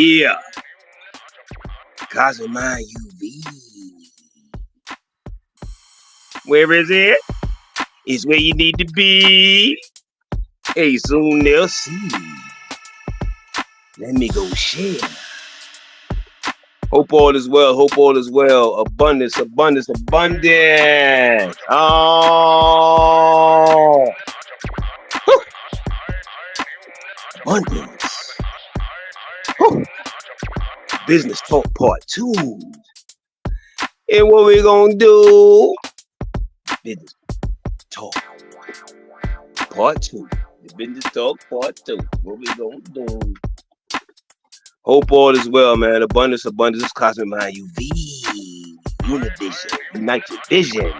Yeah, Cosmic Mind UV. Where is it? It's where you need to be. Hey, soon they'll see. Let me go share. Hope all is well. Hope all is well. Abundance, abundance, abundance. Oh, abundance. Whew. Business talk part 2. And what we gonna do? Business talk part 2. The business talk part 2. What we gonna do? Hope all is well, man. Abundance, abundance, Cosmic Mind UV. Univision. Unite your vision.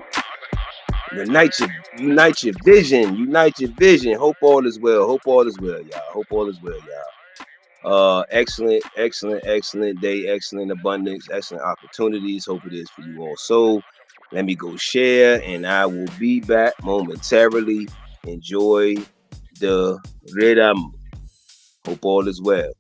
Unite your vision. Unite your vision. Hope all is well. Hope all is well, y'all. Hope all is well, y'all. Excellent day, excellent abundance, excellent opportunities. Hope it is for you also. Let me go share, and I will be back momentarily. Enjoy the rhythm. Hope all is well.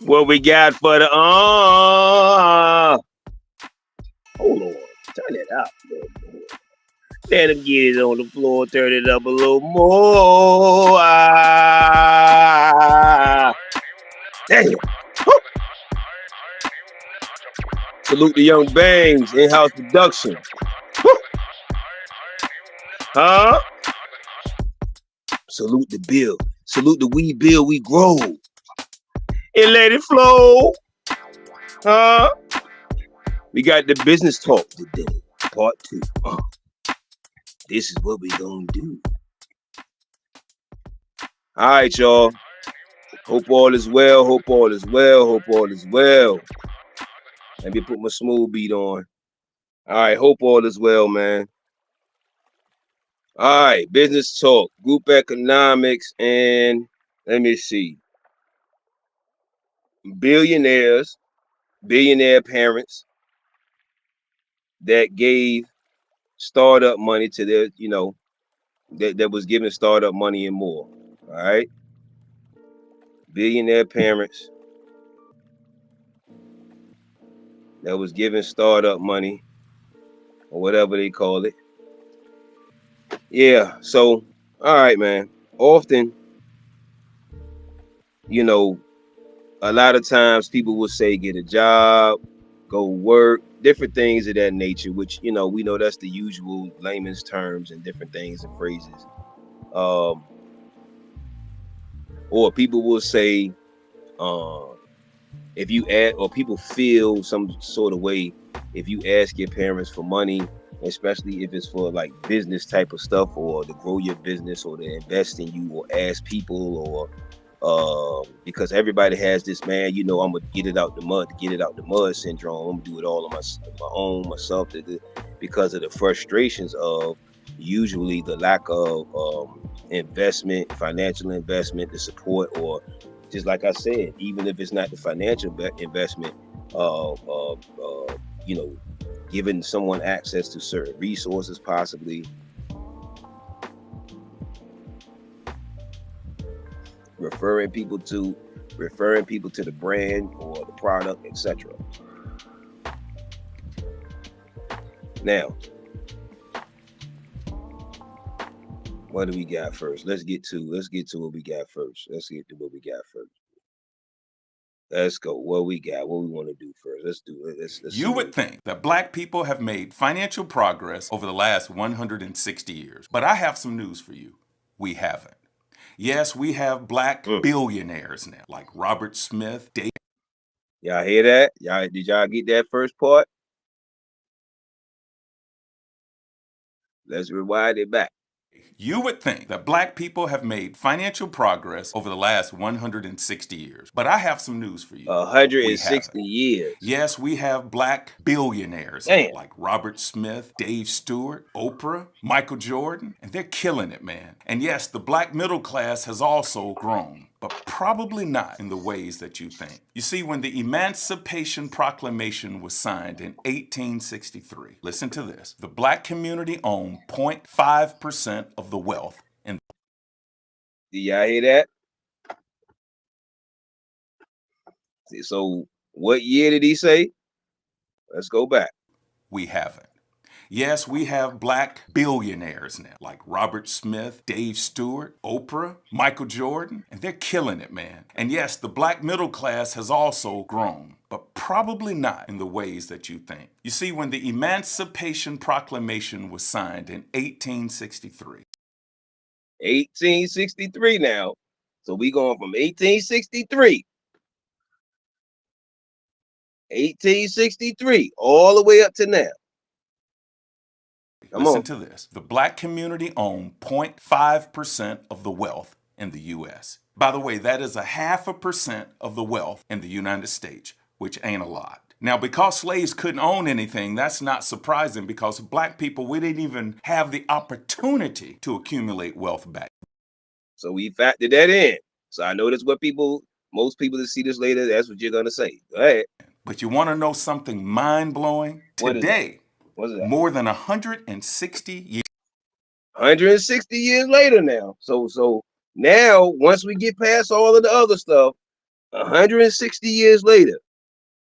What we got for the hold on, turn it up a little more. Let him get it on the floor, turn it up a little more. Damn. Woo. Salute the Young Bangs, in-house production. Woo. Huh? Salute the bill. Salute the we build, we grow. And let it flow. Huh? We got the business talk today. Part 2. This is what we gonna do. All right, y'all. Hope all is well. Hope all is well. Hope all is well. Let me put my smooth beat on. All right. Hope all is well, man. All right. Business talk, group economics, and let me see. Billionaire parents that gave startup money to their, that was giving startup money and more. All right. Billionaire parents that was giving startup money or whatever they call it. Yeah. So, all right, man. Often, a lot of times people will say get a job, go work, different things of that nature, which, we know that's the usual layman's terms and different things and phrases. Or people will say, if you ask, or people feel some sort of way if you ask your parents for money, especially if it's for like business type of stuff or to grow your business or to invest in you or ask people or because everybody has this, man, I'm gonna get it out the mud syndrome. I'm gonna do it all on my own myself because of the frustrations of usually the lack of investment, financial investment, the support, or just like I said, even if it's not the financial investment, giving someone access to certain resources, possibly referring people to the brand or the product, etc. Now, what do we got first? Let's get to what we got first. Let's go. What we got? What we want to do first? Let's do it. Let's You would think that black people have made financial progress over the last 160 years. But I have some news for you. We haven't. Yes, we have black billionaires now, like Robert Smith, Dave. Y'all hear that? Did y'all get that first part? Let's rewind it back. You would think that black people have made financial progress over the last 160 years. But I have some news for you. 160 years. Yes, we have black billionaires like Robert Smith, Dave Stewart, Oprah, Michael Jordan, and they're killing it, man. And yes, the black middle class has also grown, but probably not in the ways that you think. You see, when the Emancipation Proclamation was signed in 1863, listen to this, the black community owned 0.5% of the wealth. Do y'all hear that? So what year did he say? Let's go back. We haven't. Yes, we have black billionaires now, like Robert Smith, Dave Stewart, Oprah, Michael Jordan, and they're killing it, man. And yes, the black middle class has also grown, but probably not in the ways that you think. You see, when the Emancipation Proclamation was signed in 1863. 1863 now. So we going from 1863. 1863 all the way up to now. Listen to this. The black community owned 0.5% of the wealth in the U.S. By the way, that is 0.5% of the wealth in the United States, which ain't a lot. Now, because slaves couldn't own anything, that's not surprising because black people, we didn't even have the opportunity to accumulate wealth back. So we factored that in. So I know that's what most people that see this later, that's what you're going to say. Go ahead. But you want to know something mind-blowing? Today, more than 160 years. 160 years later now. So now, once we get past all of the other stuff, 160 years later,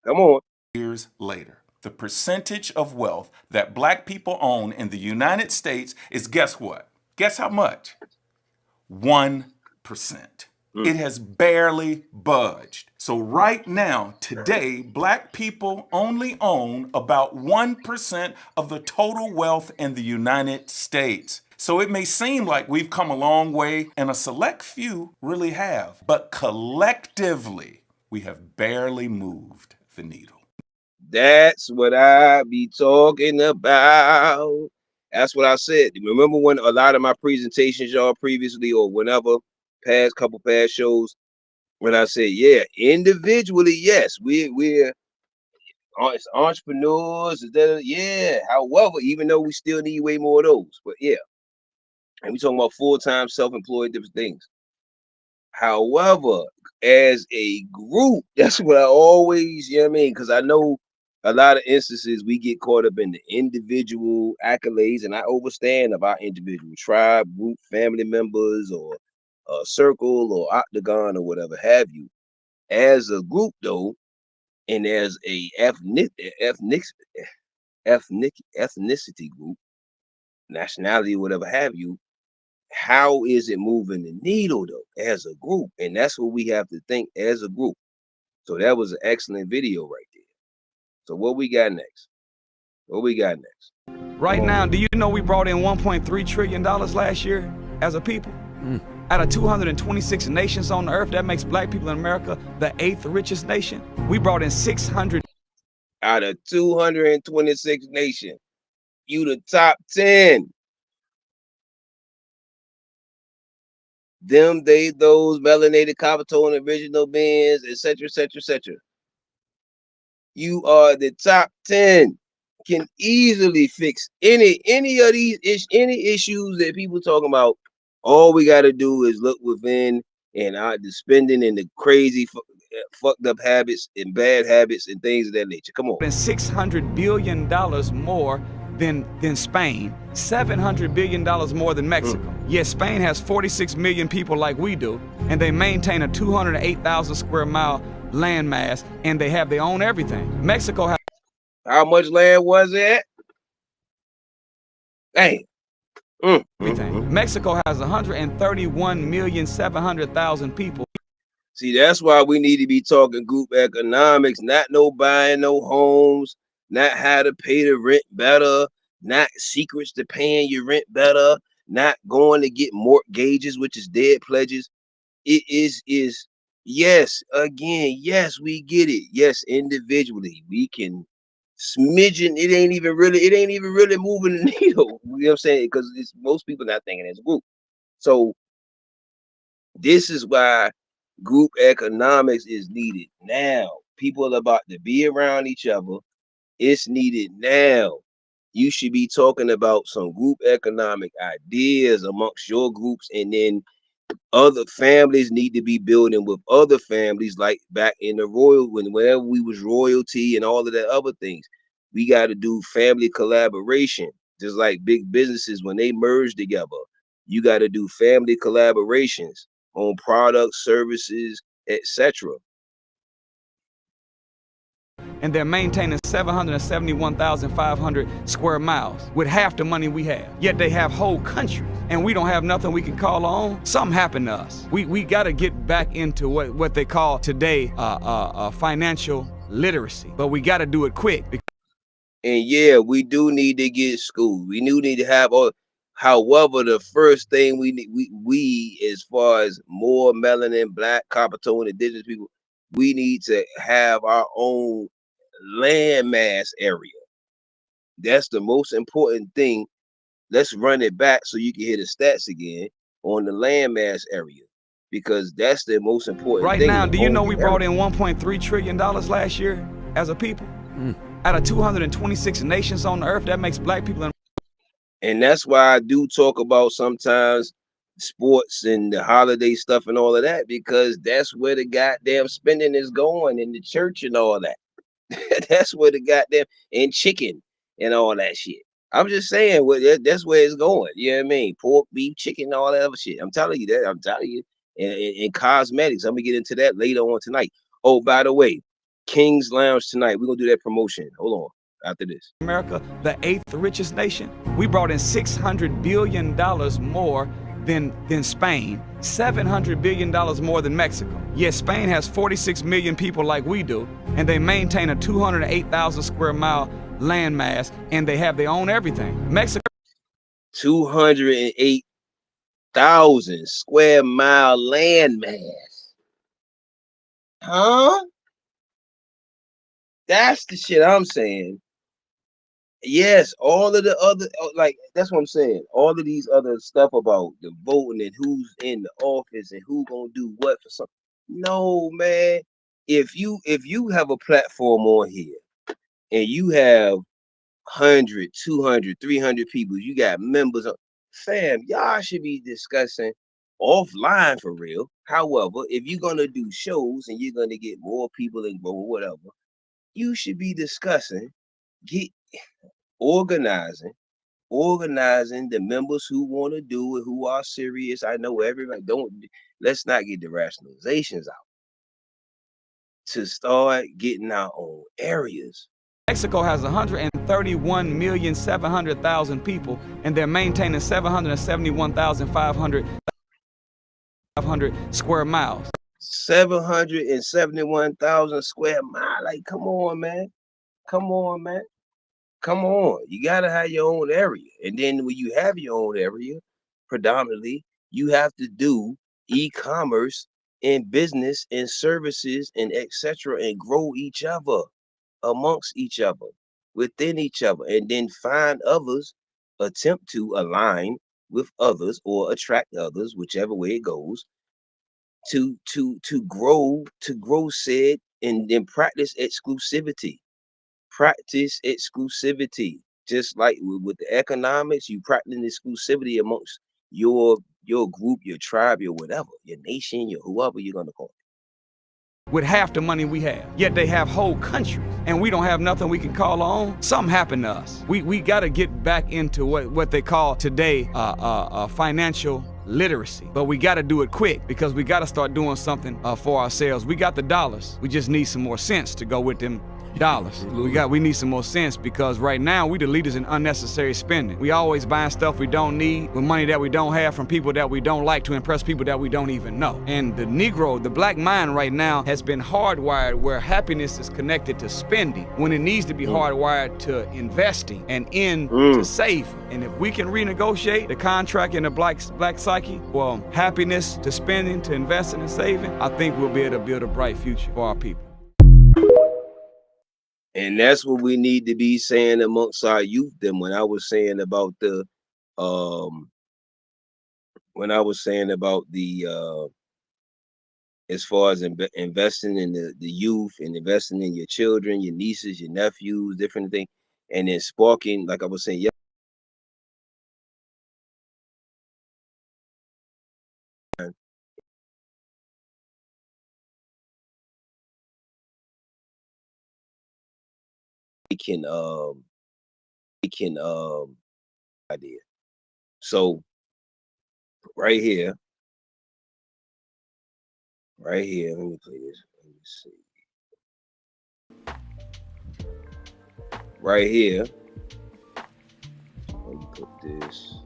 come on. Years later, the percentage of wealth that black people own in the United States is, guess what? Guess how much? 1%. It has barely budged. So right now, today, black people only own about 1% of the total wealth in the United States. So it may seem like we've come a long way, and a select few really have. But collectively, we have barely moved the needle. That's what I be talking about. That's what I said. Remember when a lot of my presentations, y'all, previously or whenever, couple past shows, when I said, yeah, individually, yes, we're entrepreneurs, yeah. However, even though we still need way more of those, but yeah, and we talking about full-time, self-employed, different things. However, as a group, that's what I always, you know what I mean? Because I know a lot of instances we get caught up in the individual accolades, and I understand of our individual tribe, group, family members, or circle, or octagon, or whatever have you. As a group, though, and as a ethnicity group, nationality, whatever have you, how is it moving the needle though as a group? And that's what we have to think as a group. So that was an excellent video right there. So what we got next? Right now, do you know we brought in $1.3 trillion last year as a people? Out of 226 nations on the earth, that makes black people in America the 8th richest nation. We brought in 600. Out of 226 nations, you the top 10. Them, they, those, melanated, copper tone, original beings, etc., etc., etc. You are the top 10. Can easily fix any of these any issues that people talking about. All we got to do is look within, and the spending and the crazy fucked up habits and bad habits and things of that nature. Come on. $600 billion more than Spain, $700 billion more than Mexico. Yet Spain has 46 million people like we do, and they maintain a 208,000 square mile land mass, and they have their own everything. Mexico has... How much land was it? Dang. Everything. Mexico has 131,700,000 people. See, that's why we need to be talking group economics, not no buying no homes, not how to pay the rent better, not secrets to paying your rent better, not going to get mortgages, which is dead pledges. It is yes, again, yes, we get it. Yes, individually, we can smidgen. It ain't even really moving the needle. You know what I'm saying? Because it's most people not thinking as a group. So this is why group economics is needed now. People are about to be around each other. It's needed now. You should be talking about some group economic ideas amongst your groups, and then other families need to be building with other families, like back in the whenever we was royalty and all of that other things. We got to do family collaboration, just like big businesses when they merge together. You got to do family collaborations on products, services, etc. And they're maintaining 771,500 square miles with half the money we have. Yet they have whole countries, and we don't have nothing we can call our own. Something happened to us. We got to get back into what they call today financial literacy, but we got to do it quick. And yeah, we do need to get school. We do need to have all. However, the first thing we need, we as far as more melanin, black, copper tone, indigenous people, we need to have our own landmass area. That's the most important thing. Let's run it back so you can hear the stats again on the landmass area, because that's the most important thing. Right now, do you know we brought in $1.3 trillion last year as a people? Out of 226 nations on the earth, that makes black people. And that's why I do talk about sometimes sports and the holiday stuff and all of that, because that's where the goddamn spending is going in the church and all that. That's where the goddamn, and chicken and all that shit. I'm just saying, that's where it's going. You know what I mean? Pork, beef, chicken, all that other shit. I'm telling you that. I'm telling you. And cosmetics. I'm gonna get into that later on tonight. Oh, by the way, King's Lounge tonight. We're gonna do that promotion. Hold on. After this. America, the 8th richest nation. We brought in $600 billion more than Spain, $700 billion more than Mexico. Yet Spain has 46 million people like we do, and they maintain a 208,000 square mile land mass, and they have their own everything. Mexico. 208,000 square mile landmass. Huh? That's the shit I'm saying. Yes, all of the other, like, that's what I'm saying. All of these other stuff about the voting and who's in the office and who gonna do what for something. No, man. If you have a platform on here and you have 100, 200, 300 people, you got members of, fam, y'all should be discussing offline for real. However, if you're gonna do shows and you're gonna get more people and or whatever, you should be discussing, get organizing the members who want to do it, who are serious. I know everybody don't, let's not get the rationalizations out to start getting our own areas. Mexico has 131,700,000 people, and they're maintaining 771,500 square miles. 771,000 square miles. Like, come on, man. Come on, man. Come on. You gotta have your own area. And then when you have your own area, predominantly, you have to do e-commerce and business and services and etc. and grow each other amongst each other, within each other, and then find others, attempt to align with others or attract others, whichever way it goes, to grow said, and then practice exclusivity. Practice exclusivity. Just like with the economics, you practice exclusivity amongst your group, your tribe, your whatever, your nation, your whoever you're gonna call it. With half the money we have, yet they have whole countries, and we don't have nothing we can call our own. Something happened to us. We got to get back into what they call today financial literacy, but we got to do it quick because we got to start doing something for ourselves. We got the dollars, we just need some more sense to go with them dollars. We need some more sense, because right now we the leaders in unnecessary spending. We always buying stuff we don't need with money that we don't have from people that we don't like to impress people that we don't even know. And the Negro, the black mind right now has been hardwired where happiness is connected to spending when it needs to be hardwired to investing and to saving. And if we can renegotiate the contract in the black psyche, well, happiness to spending to investing and saving, I think we'll be able to build a bright future for our people. And that's what we need to be saying amongst our youth. Then when I was saying about the as far as investing in the youth and investing in your children, your nieces, your nephews, different things, and then sparking, like I was saying, yeah, it can idea. So right here, let me play this. Let me see. Right here, let me put this.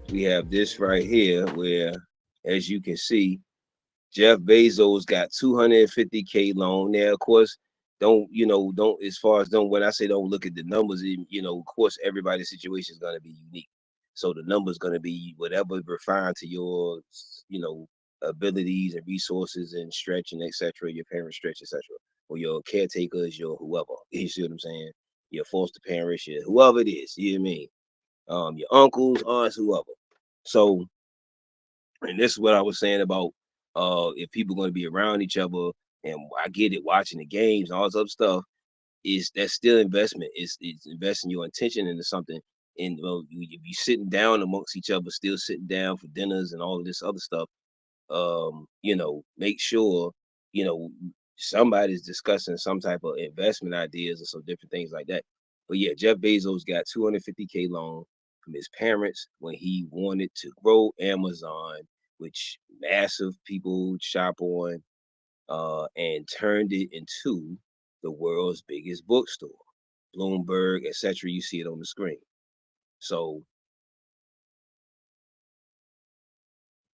We have this right here where, as you can see, Jeff Bezos got 250K loan. Now, of course, don't as far as when I say don't look at the numbers, of course, everybody's situation is going to be unique. So the number's going to be whatever refined to your, abilities and resources and stretch and etc. Your parents stretch, etc. Or your caretakers, your whoever. You see what I'm saying? Your foster parents, your whoever it is. You know what I mean? Your uncles, aunts, whoever. So, and this is what I was saying about if people are going to be around each other, and I get it, watching the games and all this other stuff, that's still investment. It's investing your intention into something. And if you sitting down amongst each other, still sitting down for dinners and all of this other stuff, make sure somebody's discussing some type of investment ideas or some different things like that. But yeah, Jeff Bezos got 250K loan from his parents when he wanted to grow Amazon, which massive people shop on, and turned it into the world's biggest bookstore. Bloomberg, etc. You see it on the screen. So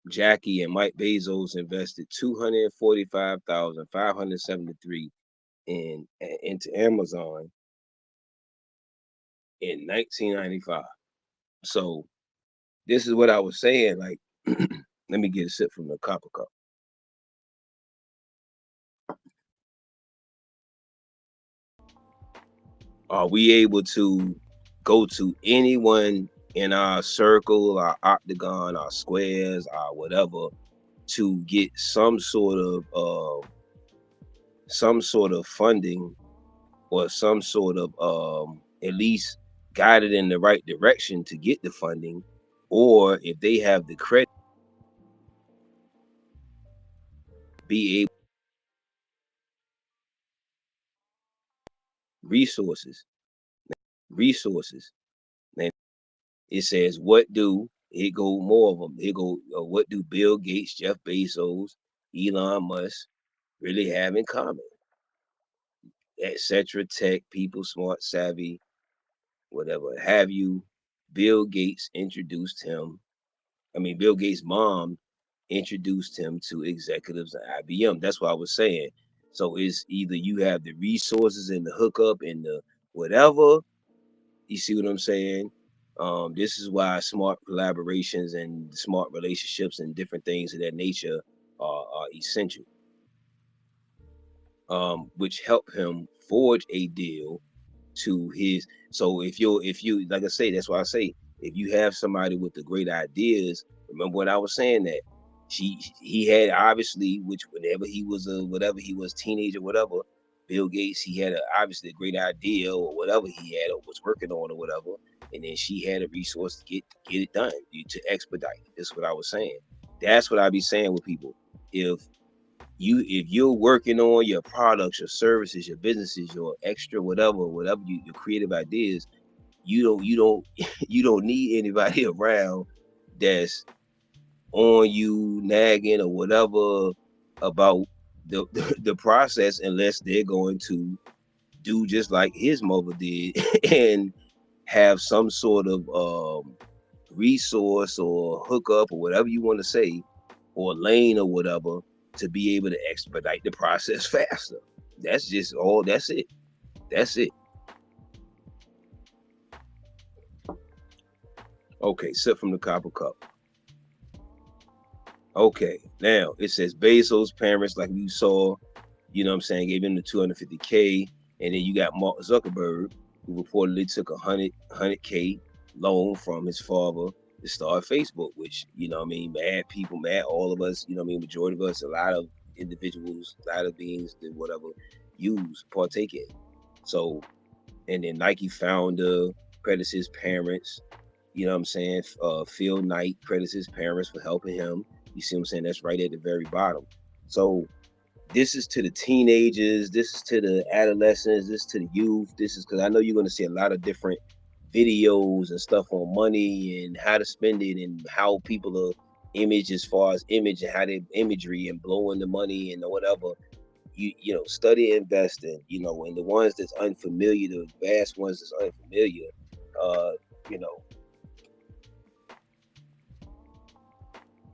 Jackie and Mike Bezos invested $245,573 into Amazon in 1995. So this is what I was saying. Like, let me get a sip from the copper cup. Are we able to go to anyone in our circle, our octagon, our squares, our whatever, to get some sort of funding or some sort of at least guided in the right direction to get the funding, or if they have the credit, be able resources. And it says what do it go more of them. It go what do Bill Gates, Jeff Bezos, Elon Musk really have in common? Etc. Tech people, smart, savvy, whatever have you. Bill Gates introduced him. Bill Gates' mom introduced him to executives at IBM. That's what I was saying. So it's either you have the resources and the hookup and the whatever. You see what I'm saying? This is why smart collaborations and smart relationships and different things of that nature are essential, which help him forge a deal to his. So if you like I say, that's why I say if you have somebody with the great ideas, remember what I was saying, that he had obviously, which whenever he was whatever he was, teenager, whatever, Bill Gates, he had obviously a great idea or whatever he had or was working on or whatever, and then she had a resource to get it done, to expedite. That's what I was saying. That's what I be saying with people. If you're working on your products, your services, your businesses, your extra whatever your creative ideas, you don't you don't need anybody around that's on you nagging or whatever about the process, unless they're going to do just like his mother did and have some sort of resource or hookup or whatever you want to say, or lane or whatever, to be able to expedite the process faster. That's just all. That's it. Okay, sip from the copper cup. Okay, now it says Bezos' parents, like you saw, you know what I'm saying, gave him the 250K, and then you got Mark Zuckerberg, who reportedly took a 100K loan from his father to start Facebook, which, mad people, mad all of us, majority of us, a lot of individuals, a lot of beings that whatever partake in. So, and then Nike founder credits his parents, you know what I'm saying? Phil Knight credits his parents for helping him. You see what I'm saying? That's right at the very bottom. So this is to the teenagers, this is to the adolescents, this is to the youth. This is because I know you're going to see a lot of different videos and stuff on money and how to spend it and how people are image, as far as image and how they imagery and blowing the money and whatever. Study investing, and the ones that's unfamiliar, the vast ones that's unfamiliar,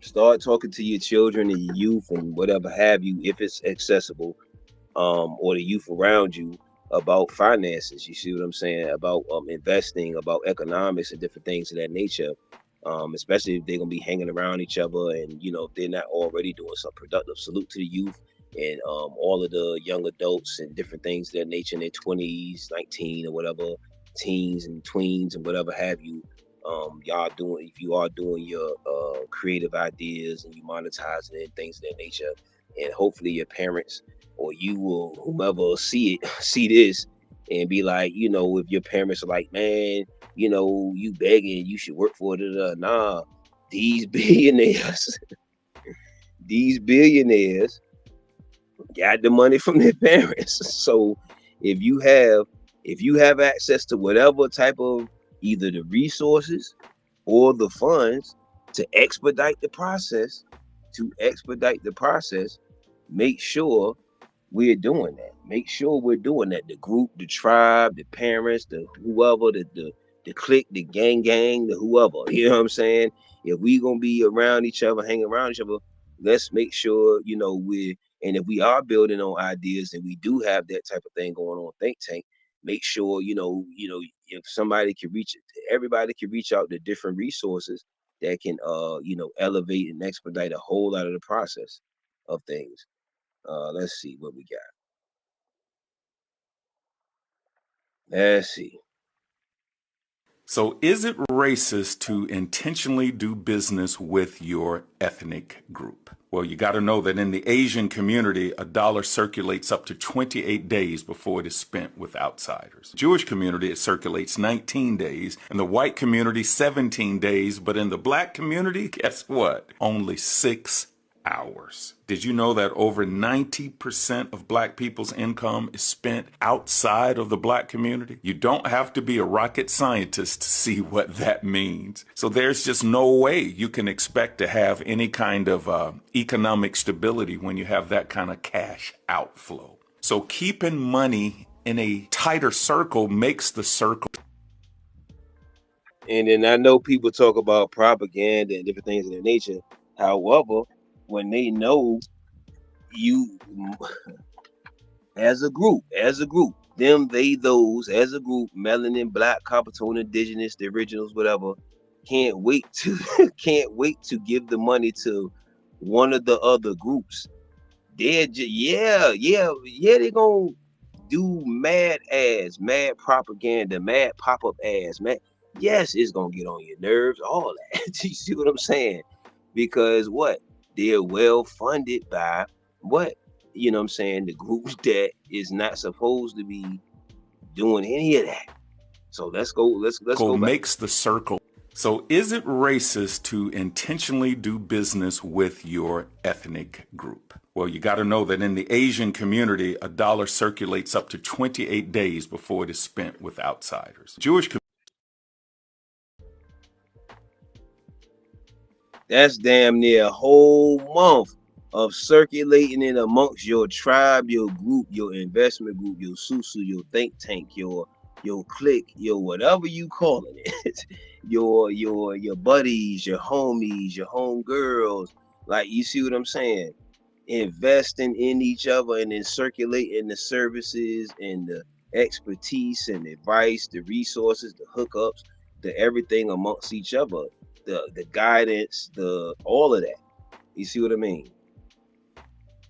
start talking to your children and your youth and whatever have you, if it's accessible, or the youth around you, about finances. You see what I'm saying? About investing, about economics and different things of that nature. Especially if they're gonna be hanging around each other, and if they're not already doing some productive. Salute to the youth and all of the young adults and different things of that nature in their 20s, 19 or whatever, teens and tweens and whatever have you. If you are doing your creative ideas and you monetizing it and things of that nature, and hopefully your parents or you will whomever see this and be like, if your parents are like, man, you begging, you should work for it. Nah, these billionaires, these billionaires got the money from their parents. So if you have access to whatever type of either the resources or the funds to expedite the process, make sure we're doing that. Make sure we're doing that. The group, the tribe, the parents, the whoever, the clique, the gang, the whoever. You know what I'm saying? If we gonna be around each other, hang around each other, let's make sure and if we are building on ideas and we do have that type of thing going on, think tank, make sure, if somebody can everybody can reach out to different resources that can, elevate and expedite a whole lot of the process of things. Let's see what we got. Let's see. So, is it racist to intentionally do business with your ethnic group? Well, you got to know that in the Asian community, a dollar circulates up to 28 days before it is spent with outsiders. Jewish community, it circulates 19 days. In the white community, 17 days. But in the black community, guess what? Only 6 hours. Did you know that over 90% of black people's income is spent outside of the black community? You don't have to be a rocket scientist to see what that means. So there's just no way you can expect to have any kind of economic stability when you have that kind of cash outflow. So keeping money in a tighter circle makes the circle. And then I know people talk about propaganda and different things of that nature. However, when they know you as a group, them, they, those, as a group, melanin, black, copper tone, indigenous, the originals, whatever, can't wait to give the money to one of the other groups. They're they're gonna do mad ads, mad propaganda, mad pop-up ads, man. Yes, it's gonna get on your nerves, all that. You see what I'm saying? Because what? They're well funded by what? The group that is not supposed to be doing any of that. So let's go back. Makes the circle. So is it racist to intentionally do business with your ethnic group? Well, you got to know that in the Asian community, a dollar circulates up to 28 days before it is spent with outsiders. Jewish community. That's damn near a whole month of circulating in amongst your tribe, your group, your investment group, your susu, your think tank, your clique, your whatever you calling it, your buddies, your homies, your homegirls. Like, you see what I'm saying? Investing in each other and then circulating the services and the expertise and advice, the resources, the hookups, the everything amongst each other, the guidance, the all of that. You see what I mean?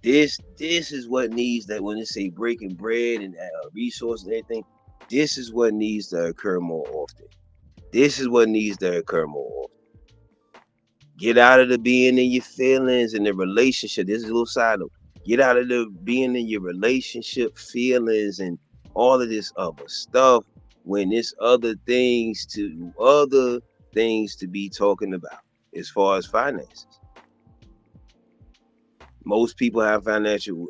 This is what needs, that when they say breaking bread and resources and everything, this is what needs to occur more often. This is what needs to occur more often. Get out of the being in your feelings and the relationship. This is a little side note. Get out of the being in your relationship feelings and all of this other stuff when there's other things to be talking about as far as finances. Most people have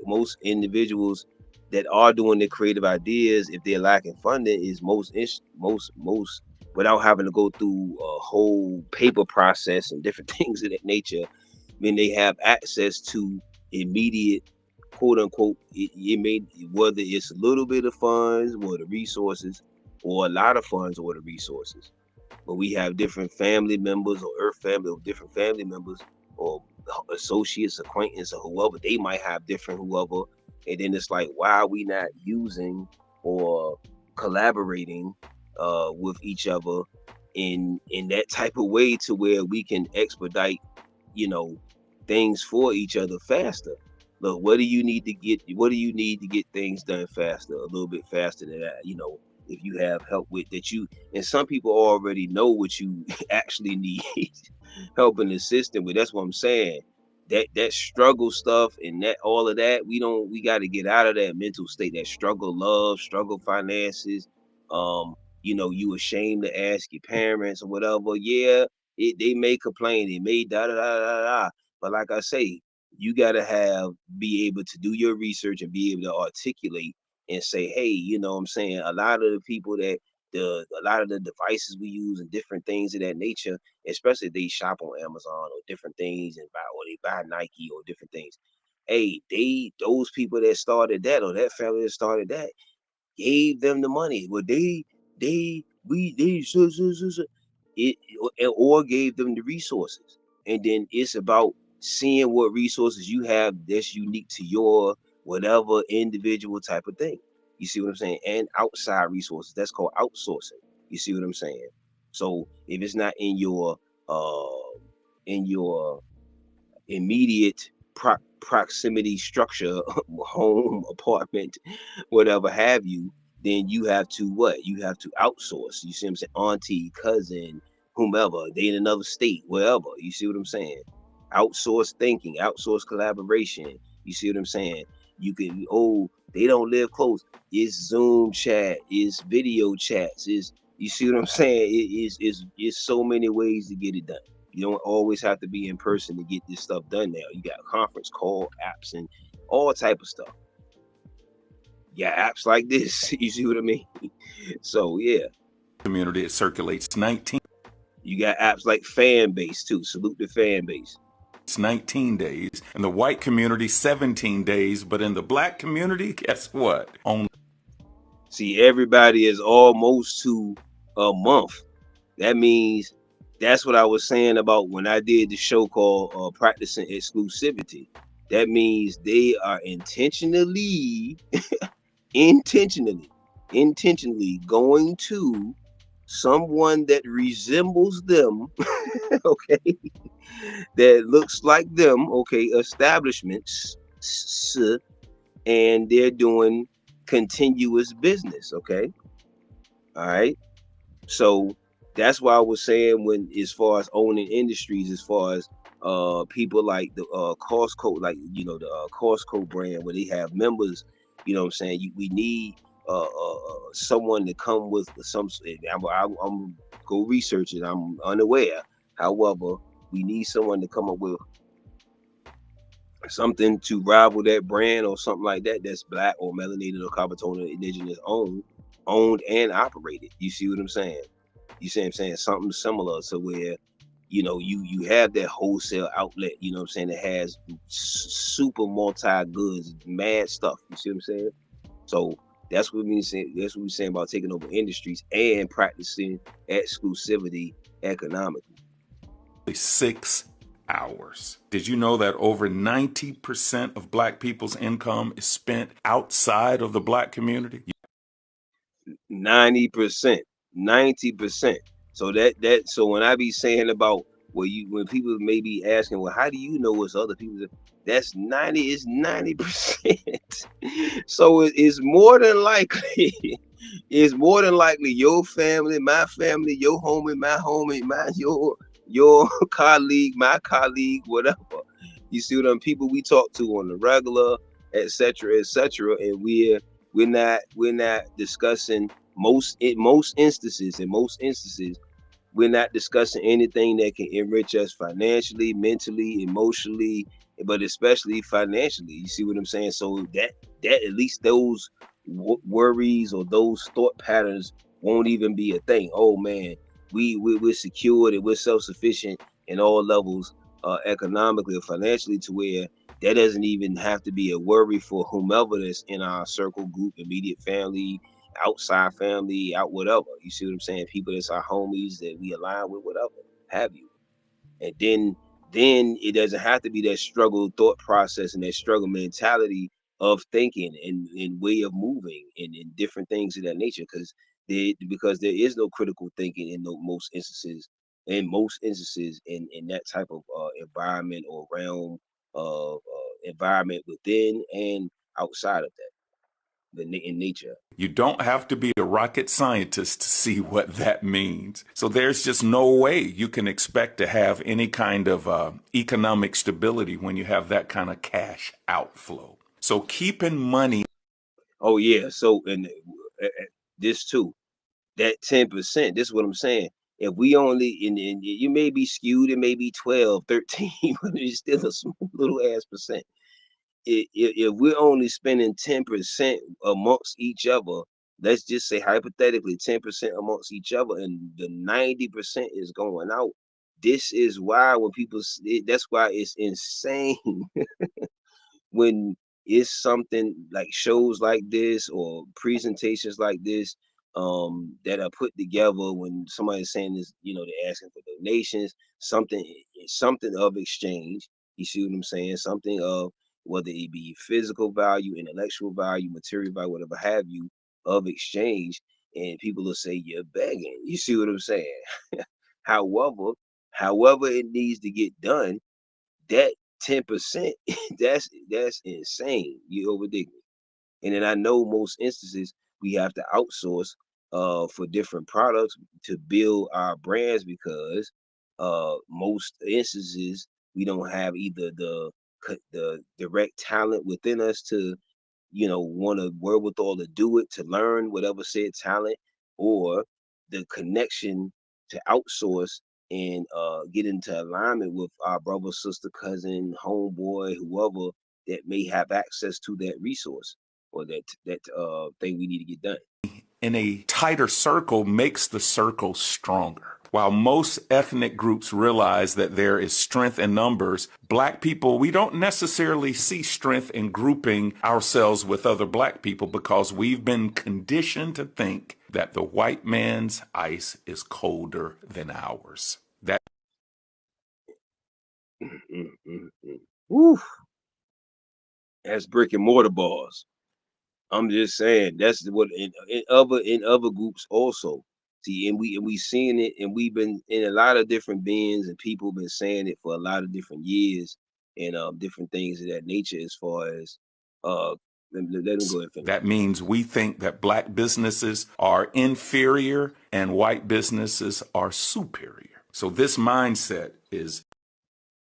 most individuals that are doing the creative ideas, if they're lacking funding, is most without having to go through a whole paper process and different things of that nature, when they have access to immediate, quote unquote, whether it's a little bit of funds or the resources, or a lot of funds or the resources. But we have different family members or Earth family or different family members or associates, acquaintances, or whoever, they might have different whoever. And then it's like, why are we not using or collaborating with each other in that type of way to where we can expedite, things for each other faster? Look, what do you need to get things done faster, a little bit faster than that? If you have help with that, and some people already know what you actually need help and assistance with. That's what I'm saying. That struggle stuff and that all of that, we got to get out of that mental state, that struggle finances. You ashamed to ask your parents or whatever. Yeah, they may complain, they may da da da da da. But like I say, you gotta be able to do your research and be able to articulate and say, hey, what I'm saying, a lot of the people a lot of the devices we use and different things of that nature, especially if they shop on Amazon or different things and they buy Nike or different things. Hey, those people that started that, or that family that started that, gave them the money. Well, or gave them the resources. And then it's about seeing what resources you have that's unique to your whatever individual type of thing. You see what I'm saying? And outside resources. That's called outsourcing. You see what I'm saying? So if it's not in your immediate proximity structure, home, apartment, whatever have you, then you have to what? You have to outsource. You see what I'm saying? Auntie, cousin, whomever, they in another state, wherever. You see what I'm saying? Outsource thinking, outsource collaboration. You see what I'm saying? You can, oh, they don't live close. It's Zoom chat, it's video chats, is, you see what I'm saying? It's so many ways to get it done. You don't always have to be in person to get this stuff done now. You got conference call apps and all type of stuff. Yeah, apps like this. You see what I mean? So yeah. Community, it circulates 19. You got apps like Fan Base too. Salute the Fan Base. It's 19 days. In the white community, 17 days. But in the black community, guess what? Only. See, everybody is almost to a month. That means that's what I was saying about when I did the show called Practicing Exclusivity. That means they are intentionally going to someone that resembles them, okay, that looks like them, okay, establishments, and they're doing continuous business, okay, all right. So that's why I was saying, when as far as owning industries, as far as people like the Costco, like the Costco brand, where they have members, you know what I'm saying, we need someone to come with some. I'm go research it. I'm unaware. However, we need someone to come up with something to rival that brand or something like that, that's black or melanated or copper tone or indigenous owned and operated. You see what I'm saying? You see what I'm saying? Something similar to where, you have that wholesale outlet, you know what I'm saying, that has super multi goods, mad stuff. You see what I'm saying? So that's what we're saying about taking over industries and practicing exclusivity economically. 6 hours. Did you know that over 90% of black people's income is spent outside of the black community? 90%. So so when I be saying about when people may be asking, well, how do you know it's other people? That's 90%. So it's more than likely. It's more than likely your family, my family, your homie, my homie, your colleague, my colleague, whatever. You see what people we talk to on the regular, etc., and we're not discussing in most instances, we're not discussing anything that can enrich us financially, mentally, emotionally, but especially financially. You see what I'm saying? So that at least those worries or those thought patterns won't even be a thing. Oh man, we're secured and we're self-sufficient in all levels, economically or financially, to where that doesn't even have to be a worry for whomever that's in our circle, group, immediate family, outside family, out whatever. You see what I'm saying? People that's our homies that we align with, whatever have you. And then it doesn't have to be that struggle thought process and that struggle mentality of thinking and way of moving and different things of that nature, because there is no critical thinking in most instances in that type of environment or realm of environment within and outside of that, in nature. You don't have to be a rocket scientist to see what that means. So there's just no way you can expect to have any kind of economic stability when you have that kind of cash outflow. So keeping money. Oh yeah. So and this too, that 10%. This is what I'm saying. If we only, and you may be skewed, it may be 12, 13, but it's still a small little ass percent. If we're only spending 10% amongst each other, let's just say hypothetically 10% amongst each other, and the 90% is going out. This is why that's why it's insane when it's something like shows like this or presentations like this, that are put together, when somebody's saying this, they're asking for donations, something of exchange. You see what I'm saying? Something of whether it be physical value, intellectual value, material value, whatever have you, of exchange, and people will say you're begging. You see what I'm saying? However, however it needs to get done, that 10%, that's insane. You overdig me. And then I know most instances we have to outsource for different products to build our brands because most instances we don't have either the direct talent within us to want to wherewithal to do it, to learn whatever said talent, or the connection to outsource and get into alignment with our brother, sister, cousin, homeboy, whoever that may have access to that resource or that thing we need to get done. In a tighter circle makes the circle stronger. While most ethnic groups realize that there is strength in numbers, Black people, we don't necessarily see strength in grouping ourselves with other Black people because we've been conditioned to think that the white man's ice is colder than ours. Woo, that's brick and mortar bars. I'm just saying that's what in other groups also. See, and we seeing it, and we've been in a lot of different beings, and people been saying it for a lot of different years, and different things of that nature. As far as let them go ahead and finish. That means we think that Black businesses are inferior and white businesses are superior. So this mindset is.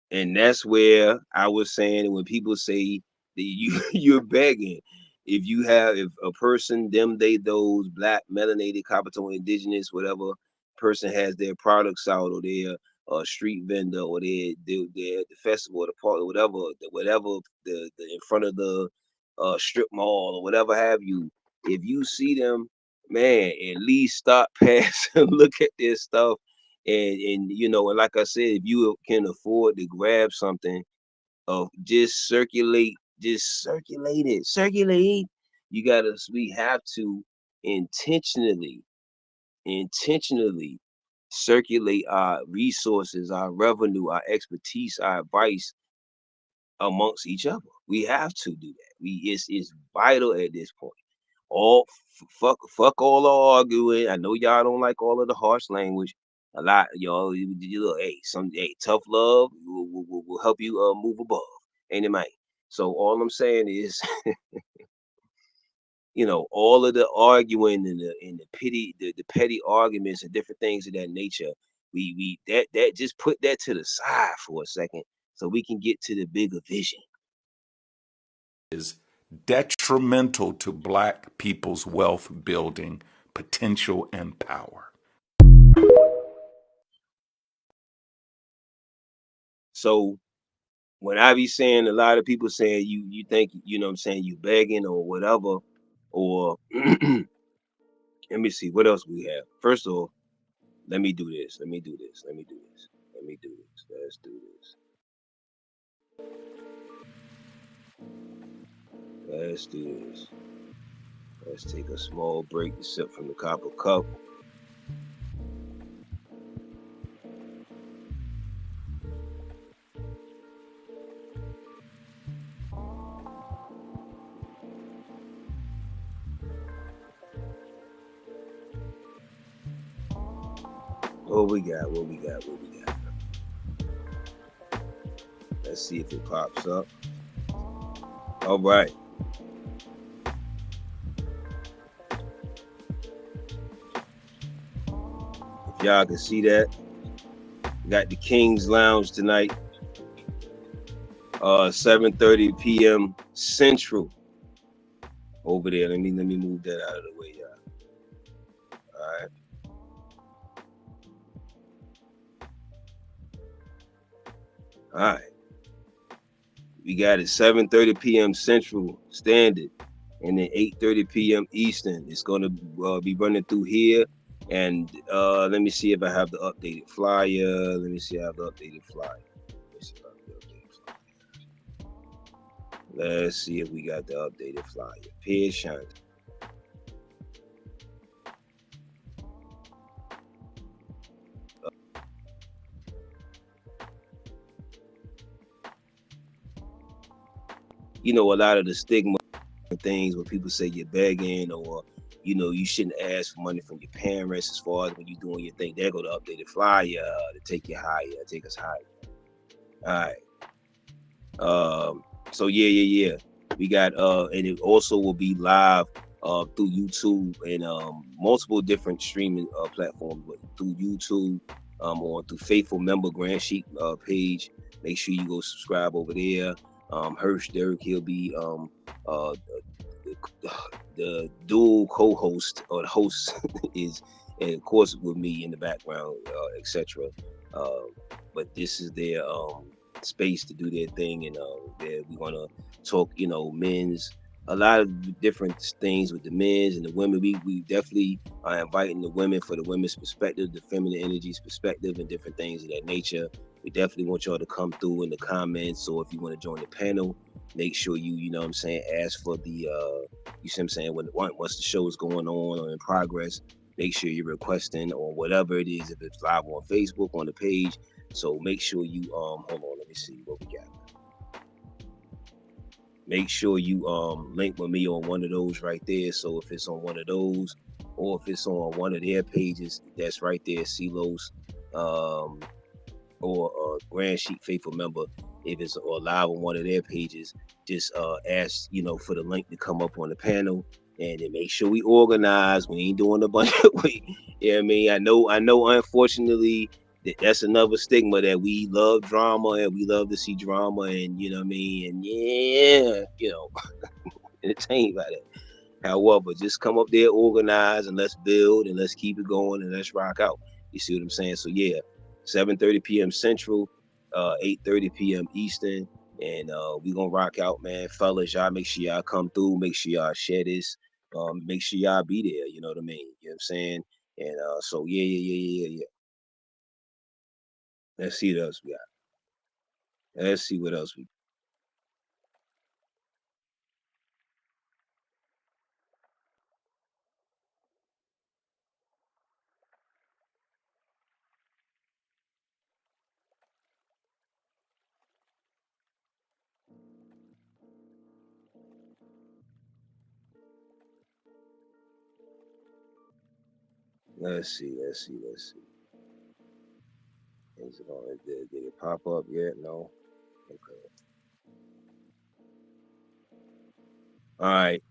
And that's where I was saying when people say that you're begging, if a person, them, they, those, Black, melanated, copper tone, indigenous, whatever person has their products out, or their street vendor, or they're at the festival or the park or whatever the in front of the strip mall or whatever have you, if you see them, man, at least stop past and look at their stuff. And and like I said, if you can afford to grab something, just circulate it. We have to intentionally circulate our resources, our revenue, our expertise, our advice amongst each other. We have to do that. It's vital at this point. All fuck all the arguing. I know y'all don't like all of the harsh language. A lot, y'all. Hey, tough love will help you move above. Ain't it, man? So all I'm saying is, all of the arguing and the petty arguments and different things of that nature. That just put that to the side for a second, so we can get to the bigger vision. Is detrimental to Black people's wealth building potential and power. So when I be saying, a lot of people saying you think, what I'm saying, you begging or whatever, or let me see what else we have. First of all, let me do this. Let's do this. Let's take a small break to sip from the copper cup. What we got? Let's see if it pops up. All right. If y'all can see that, we got the King's Lounge tonight. 7:30 p.m. Central. Over there. Let me move that out of the way, y'all. All right. All right. We got it 7:30 p.m. Central Standard, and then 8:30 p.m. Eastern. It's gonna be running through here. And let me see if I have the updated flyer. Let's see if we got the updated flyer. Pier Shine. a lot of the stigma things when people say you're begging, or you shouldn't ask for money from your parents. As far as when you're doing your thing, they're going to update the flyer to take you higher, take us higher. All right. So yeah. We got and it also will be live through YouTube and multiple different streaming platforms, but through YouTube or through Faithful Member Grand Sheet page. Make sure you go subscribe over there. Hirsch Derek, he'll be the dual co-host, or the host is, and of course with me in the background, etc. But this is their space to do their thing, and we're gonna talk, men's, a lot of different things with the men's and the women. We definitely are inviting the women for the women's perspective, the feminine energies perspective, and different things of that nature. We definitely want y'all to come through in the comments. So if you want to join the panel, make sure you know what I'm saying, ask for the you see what I'm saying, once the show is going on or in progress, make sure you're requesting or whatever it is, if it's live on Facebook on the page. So make sure you hold on, let me see what we got. Make sure you link with me on one of those right there. So if it's on one of those, or if it's on one of their pages, that's right there, CeeLos, or Grand Sheet Faithful Member. If it's or live on one of their pages, just ask for the link to come up on the panel, and then make sure we organize. We ain't doing a bunch of I mean, I know unfortunately that's another stigma, that we love drama and we love to see drama, and you know what I mean, and entertained by that. However, just come up there, organize, and let's build, and let's keep it going, and let's rock out. You see what I'm saying? So yeah, 7:30 p.m. Central, 8:30 p.m. Eastern, and we gonna rock out, man. Fellas, y'all make sure y'all come through, make sure y'all share this, make sure y'all be there, you know what I mean? You know what I'm saying? And so yeah. Let's see what else we got. Let's see what else we got. Let's see. Is it on? Did it pop up yet? No. Okay. All right.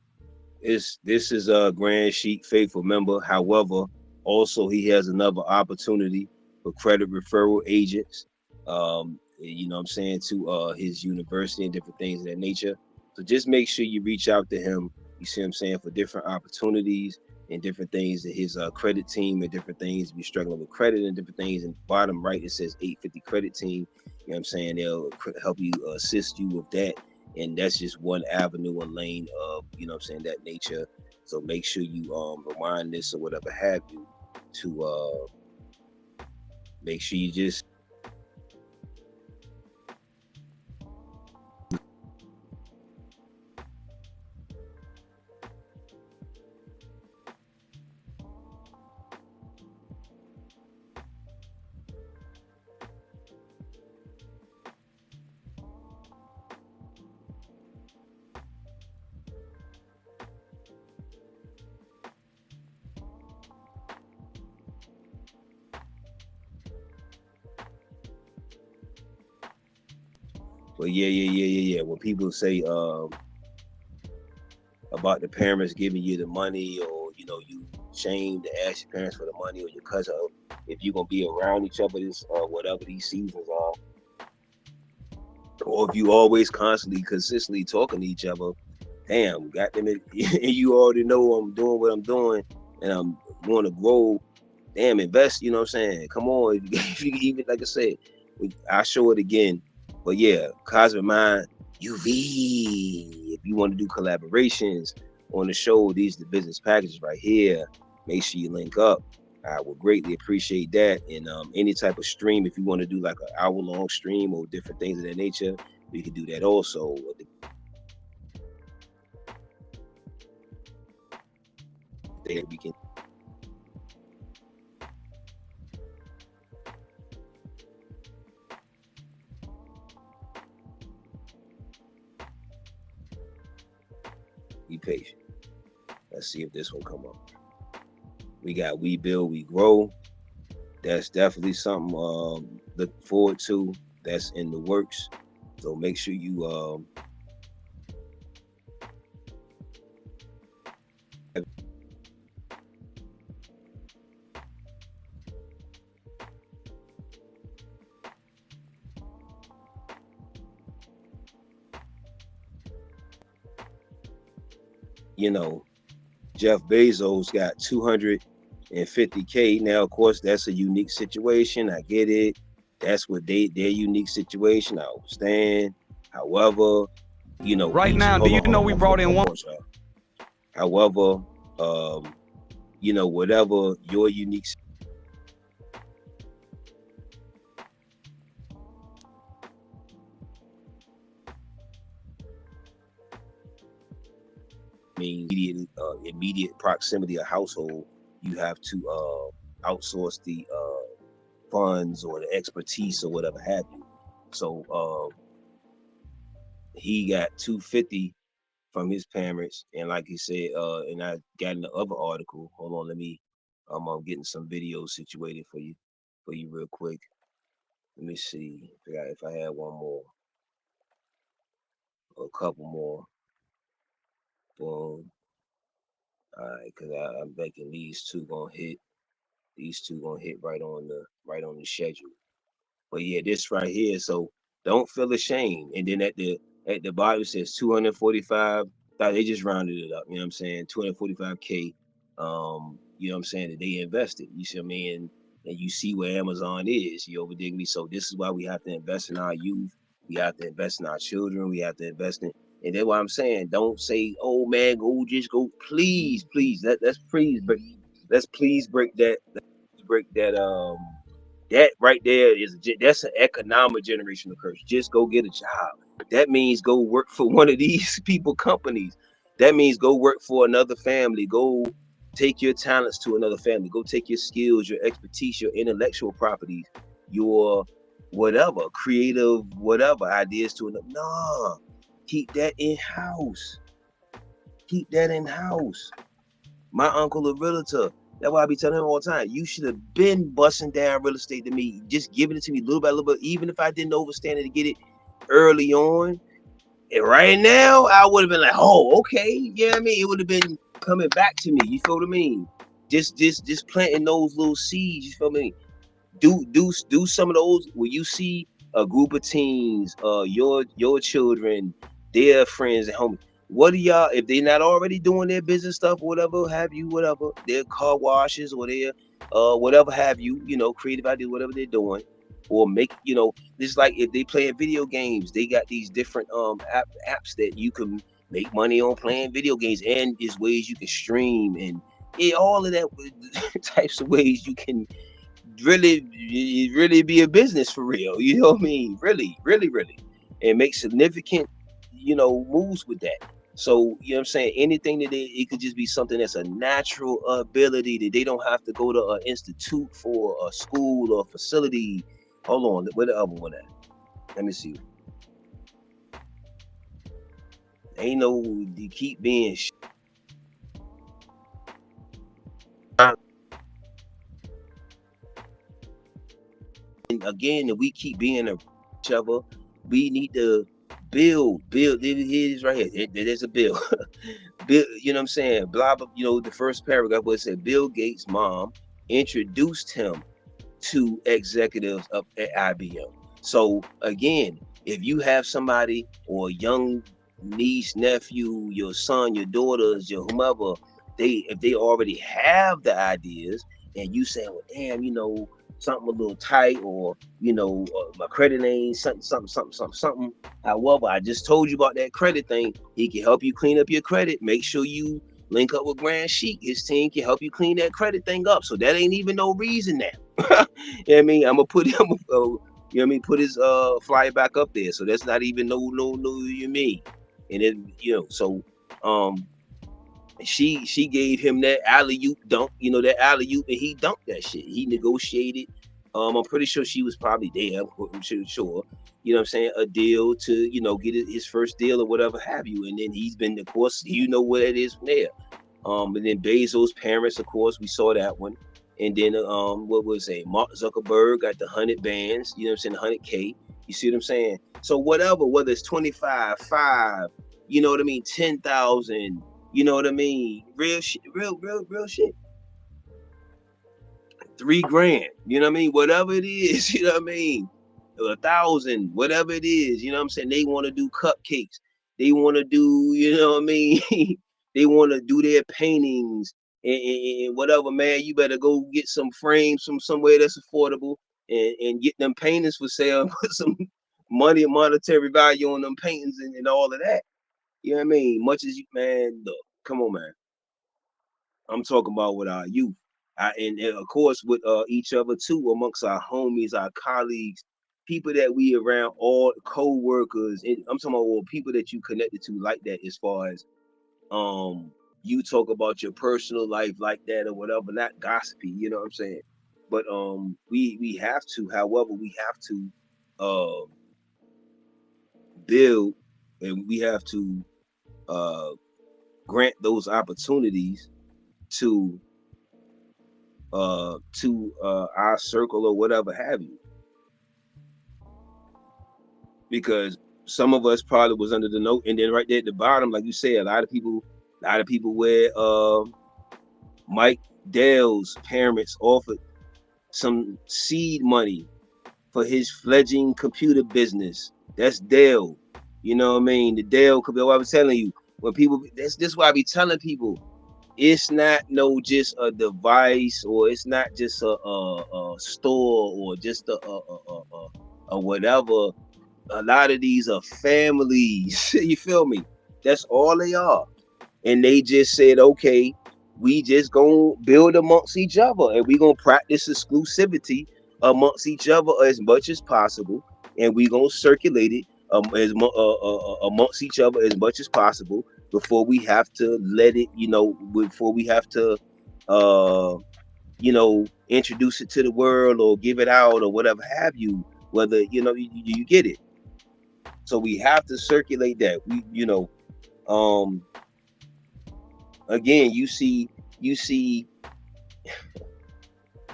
This is a Grand Sheet Faithful Member. However, also he has another opportunity for credit referral agents. You know what I'm saying, to his university and different things of that nature. So just make sure you reach out to him. You see what I'm saying, for different opportunities and different things, that his credit team and different things. If you're struggling with credit and different things, and bottom right it says 850 credit team. You know what I'm saying? They'll help you, assist you with that. And that's just one avenue and lane of, you know what I'm saying, that nature. So make sure you rewind this or whatever have you, to make sure you just but yeah. When people say about the parents giving you the money, or you shame to ask your parents for the money, or your cousin, if you're gonna be around each other this whatever these seasons are, or if you always constantly consistently talking to each other, damn, got them, and you already know I'm doing what I'm doing, and I'm going to grow. Damn, invest, you know what I'm saying? Come on, if you even, like I said, I'll show it again. But yeah, Cosmic Mind UV. If you want to do collaborations on the show, these are the business packages right here. Make sure you link up. I would greatly appreciate that. And any type of stream, if you want to do like an hour-long stream or different things of that nature, we can do that also. We can. patient. Let's see if this one come up. We got We Build, We Grow. That's definitely something look forward to. That's in the works. So make sure you Jeff Bezos got 250K. Now, of course, that's a unique situation. I get it. That's what their unique situation. I understand. However, right now, do you know we brought in one? However, whatever your unique immediate proximity of household, you have to outsource the funds or the expertise or whatever have you. So he got 250 from his parents, and like he said, and I got in the other article. Hold on, I'm getting some videos situated for you real quick. Let me see if I had one more, or a couple more. Boom. All right, because I'm thinking these two gonna hit right on the schedule. But yeah, this right here. So don't feel ashamed. And then at the bottom it says 245. They just rounded it up. You know what I'm saying? 245K. You know what I'm saying, that they invested. You see what I mean? And you see where Amazon is. You overdig me? So this is why we have to invest in our youth. We have to invest in our children. We have to invest in. And then what I'm saying, don't say, "Oh man, just go." Please. Let's please break that. That right there that's an economic generational curse. Just go get a job. That means go work for one of these people companies. That means go work for another family. Go take your talents to another family. Go take your skills, your expertise, your intellectual properties, your whatever, creative, whatever ideas to another. Nah, keep that in-house. Keep that in-house. My uncle, a realtor. That's why I be telling him all the time, you should have been busting down real estate to me, just giving it to me little by little bit, even if I didn't overstand it to get it early on. And right now, I would have been like, oh, okay. Yeah, I mean, it would have been coming back to me. You feel what I mean? Just planting those little seeds, you feel me? Do some of those where you see a group of teens, your children, their friends and homies. What do y'all, if they're not already doing their business stuff, whatever have you, whatever, their car washes or their whatever have you, creative ideas, whatever they're doing, or make, just like if they play video games, they got these different apps that you can make money on playing video games, and there's ways you can stream and all of that types of ways you can really be a business for real. You know what I mean? Really, and make significant, moves with that. So, you know what I'm saying? Anything that it could just be something that's a natural ability that they don't have to go to an institute for, a school or facility. Hold on, where the other one at? Let me see. Ain't no, you keep being and again, if we keep being each other, we need to build. It is right here. There's a bill. Bill, you know what I'm saying? Blah, blah, the first paragraph was said Bill Gates' mom introduced him to executives up at IBM. So again, if you have somebody or a young niece, nephew, your son, your daughters, your whomever, if they already have the ideas, and you say, well, damn, something a little tight, or my credit ain't something. However, I just told you about that credit thing. He can help you clean up your credit. Make sure you link up with Grand Sheik. His team can help you clean that credit thing up. So that ain't even no reason now. You know what I mean? I'm gonna put him. Put his flyer back up there. So that's not even no. You mean? And then so she gave him that alley-oop dunk, that alley-oop, and he dunked that shit. He negotiated I'm pretty sure she was probably there. I'm sure. You know what I'm saying? A deal to, you know, get his first deal or whatever have you. And then he's been, of course, you know what it is from there. And then Bezos' parents, of course, we saw that one. And then what was it? Mark Zuckerberg got the 100 bands, you know what I'm saying, 100K. You see what I'm saying? So whatever, whether it's 25, 5, you know what I mean, 10,000, you know what I mean? Real shit, real shit. 3 grand, you know what I mean? Whatever it is, you know what I mean? 1,000, whatever it is, you know what I'm saying? They want to do cupcakes. They want to do, you know what I mean? They want to do their paintings and whatever, man. You better go get some frames from somewhere that's affordable and get them paintings for sale and put some money and monetary value on them paintings and all of that. You know what I mean? Much as you, man, look, come on, man. I'm talking about with our youth. And of course with each other too, amongst our homies, our colleagues, people that we around, all co-workers. I'm talking about all people that you connected to like that, as far as you talk about your personal life like that or whatever, not gossipy, you know what I'm saying? But we have to, however, we have to build, and we have to grant those opportunities to our circle or whatever have you, because some of us probably was under the note, and then right there at the bottom, like you said, a lot of people where Mike Dell's parents offered some seed money for his fledgling computer business. That's Dell, you know what I mean? The Dell, what I was telling you, when people, this why I be telling people, it's not just a device, or it's not just a store, or just a whatever. A lot of these are families. You feel me? That's all they are. And they just said, okay, we just gonna build amongst each other, and we gonna practice exclusivity amongst each other as much as possible, and we gonna circulate it amongst each other as much as possible before we have to let it, before we have to introduce it to the world or give it out or whatever have you, whether you get it. So we have to circulate that. Again, you see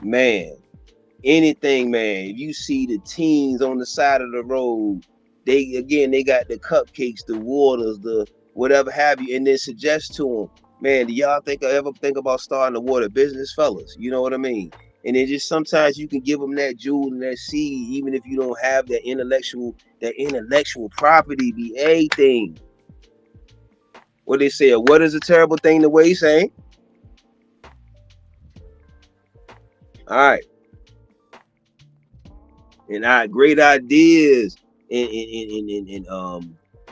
man, anything, man. If you see the teens on the side of the road, they got the cupcakes, the waters, the whatever have you, and then suggest to them, man, do y'all ever think about starting a water business, fellas? You know what I mean? And then just sometimes you can give them that jewel and that seed, even if you don't have that intellectual property, be anything. What they say, what is a terrible thing to waste, ain't? All right. And great ideas and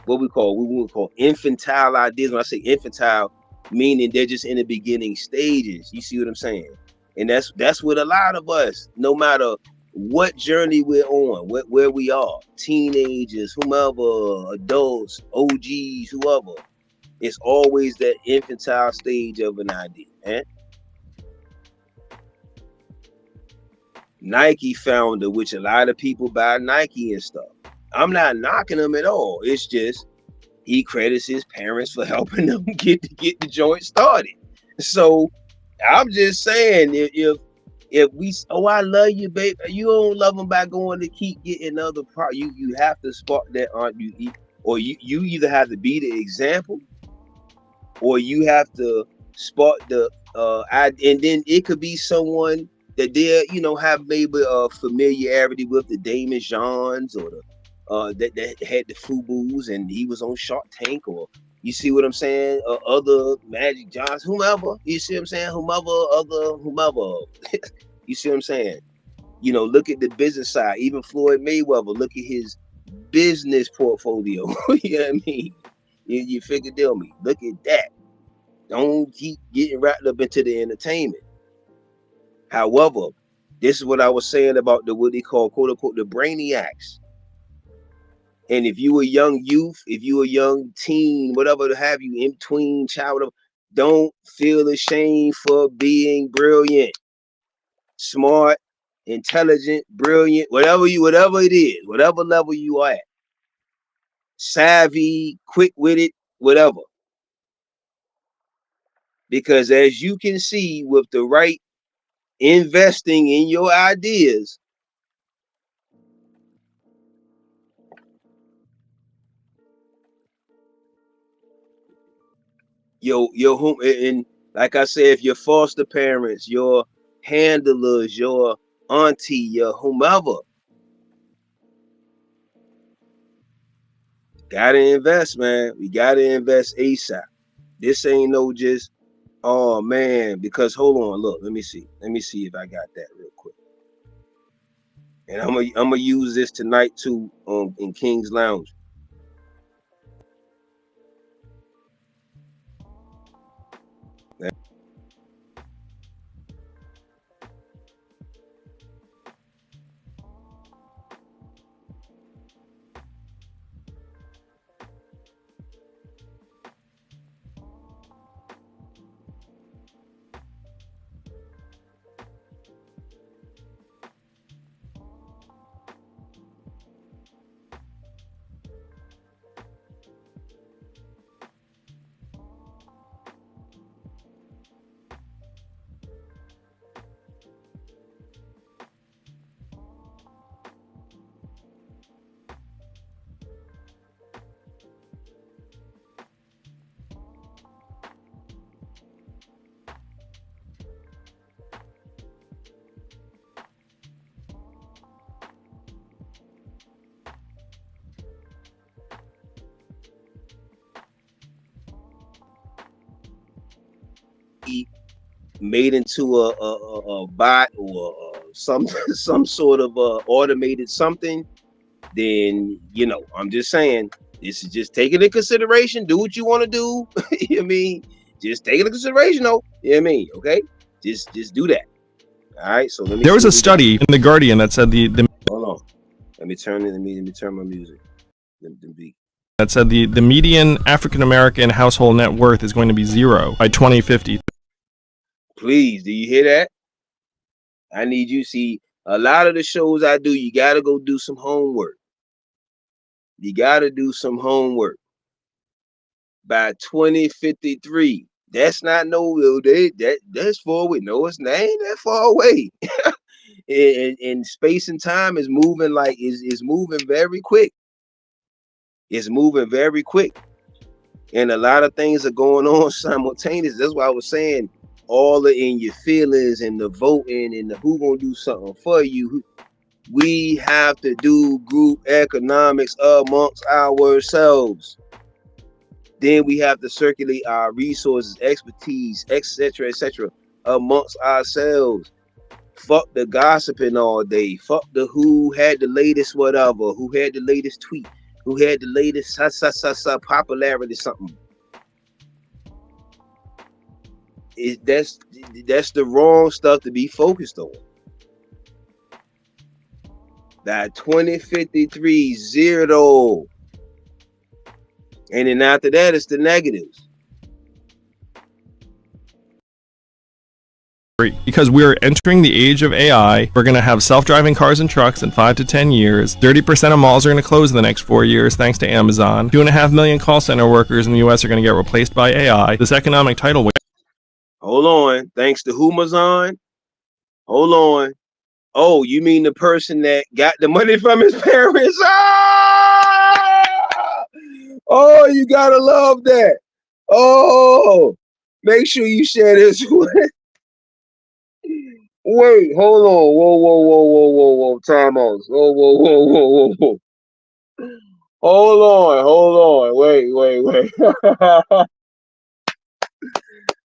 what we would call infantile ideas. When I say infantile, meaning they're just in the beginning stages. You see what I'm saying? And that's what a lot of us, no matter what journey we're on, where we are, teenagers, whomever, adults, OGs, whoever, it's always that infantile stage of an idea. Nike founder, which a lot of people buy Nike and stuff. I'm not knocking him at all. It's just he credits his parents for helping them get the joint started. So I'm just saying, if we, I love you, babe, you don't love them by going to keep getting other products. You have to spark that, aren't you? Or you either have to be the example, or you have to spark the and then it could be someone that they have maybe a familiarity with, the Damon Johns, or the that had the Fubus and he was on Shark Tank, or you see what I'm saying, other Magic Johns, whomever, you see what I'm saying, whomever you see what I'm saying. Look at the business side. Even Floyd Mayweather, look at his business portfolio. You know what I mean? You figure deal me. Look at that. Don't keep getting wrapped up into the entertainment. However, this is what I was saying about what they call, quote unquote, the brainiacs. And if you a young youth, if you a young teen, whatever have you, in between child, don't feel ashamed for being brilliant, smart, intelligent, brilliant, whatever it is, whatever level you are at, savvy, quick-witted, whatever. Because as you can see, with the right investing in your ideas, your home, and like I said, if your foster parents, your handlers, your auntie, your whomever, gotta invest, man. We gotta invest ASAP. This ain't no just, oh man, because hold on, look, let me see if I got that real quick. And I'm gonna use this tonight too, in King's Lounge. Made into a bot or some sort of automated something, then I'm just saying, this is just taking into consideration. Do what you want to do. You know what I mean? Just take it into consideration, though. You know what I mean? Okay, just do that. All right. So let me. There was a study in the Guardian that said the hold on. Let me turn my music. That said the median African American household net worth is going to be 0 by 2050. Please, do you hear that? I need you. See, a lot of the shows I do, you gotta go do some homework. You gotta do some homework. By 2053, that's not that's far away. No, it's not, ain't that far away. and space and time is moving is moving very quick. It's moving very quick, and a lot of things are going on simultaneously. That's why I was saying, all in your feelings and the voting and the who gonna do something for you. We have to do group economics amongst ourselves. Then we have to circulate our resources, expertise, etc., amongst ourselves. Fuck the gossiping all day. Fuck the who had the latest whatever, who had the latest tweet, who had the latest popularity something. That's the wrong stuff to be focused on. That 2053 0, and then after that it's the negatives. Because we're entering the age of AI, we're going to have self-driving cars and trucks in 5 to 10 years. 30% of malls are going to close in the next 4 years thanks to Amazon. 2.5 million call center workers in the US are going to get replaced by AI. This economic tidal wave. Hold on. Thanks to Humazon? Hold on. Oh, you mean the person that got the money from his parents? Oh, you gotta love that. Oh, make sure you share this with. Wait, hold on. Whoa. Time out. Whoa. Hold on. Wait.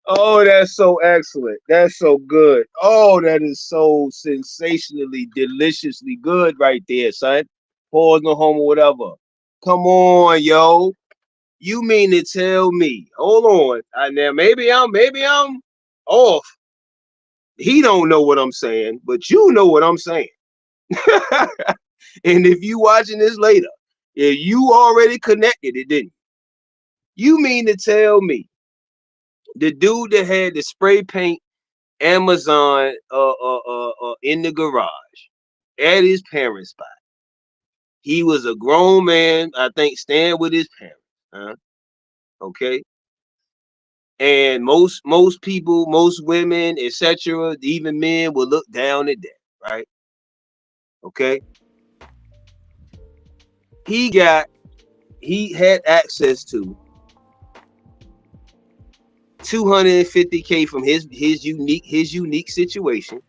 Oh, that's so excellent. That's so good. Oh, that is so sensationally, deliciously good right there, son. Pause, no homo, whatever. Come on, yo. You mean to tell me? Hold on. Now maybe I'm off. He don't know what I'm saying, but you know what I'm saying. And if you watching this later, if you already connected it, didn't you? You mean to tell me the dude that had the spray paint Amazon in the garage, at his parents' spot. He was a grown man, I think, staying with his parents. Okay. And most people, most women, etc., even men will look down at that, right? Okay. He had access to $250K from his unique situation.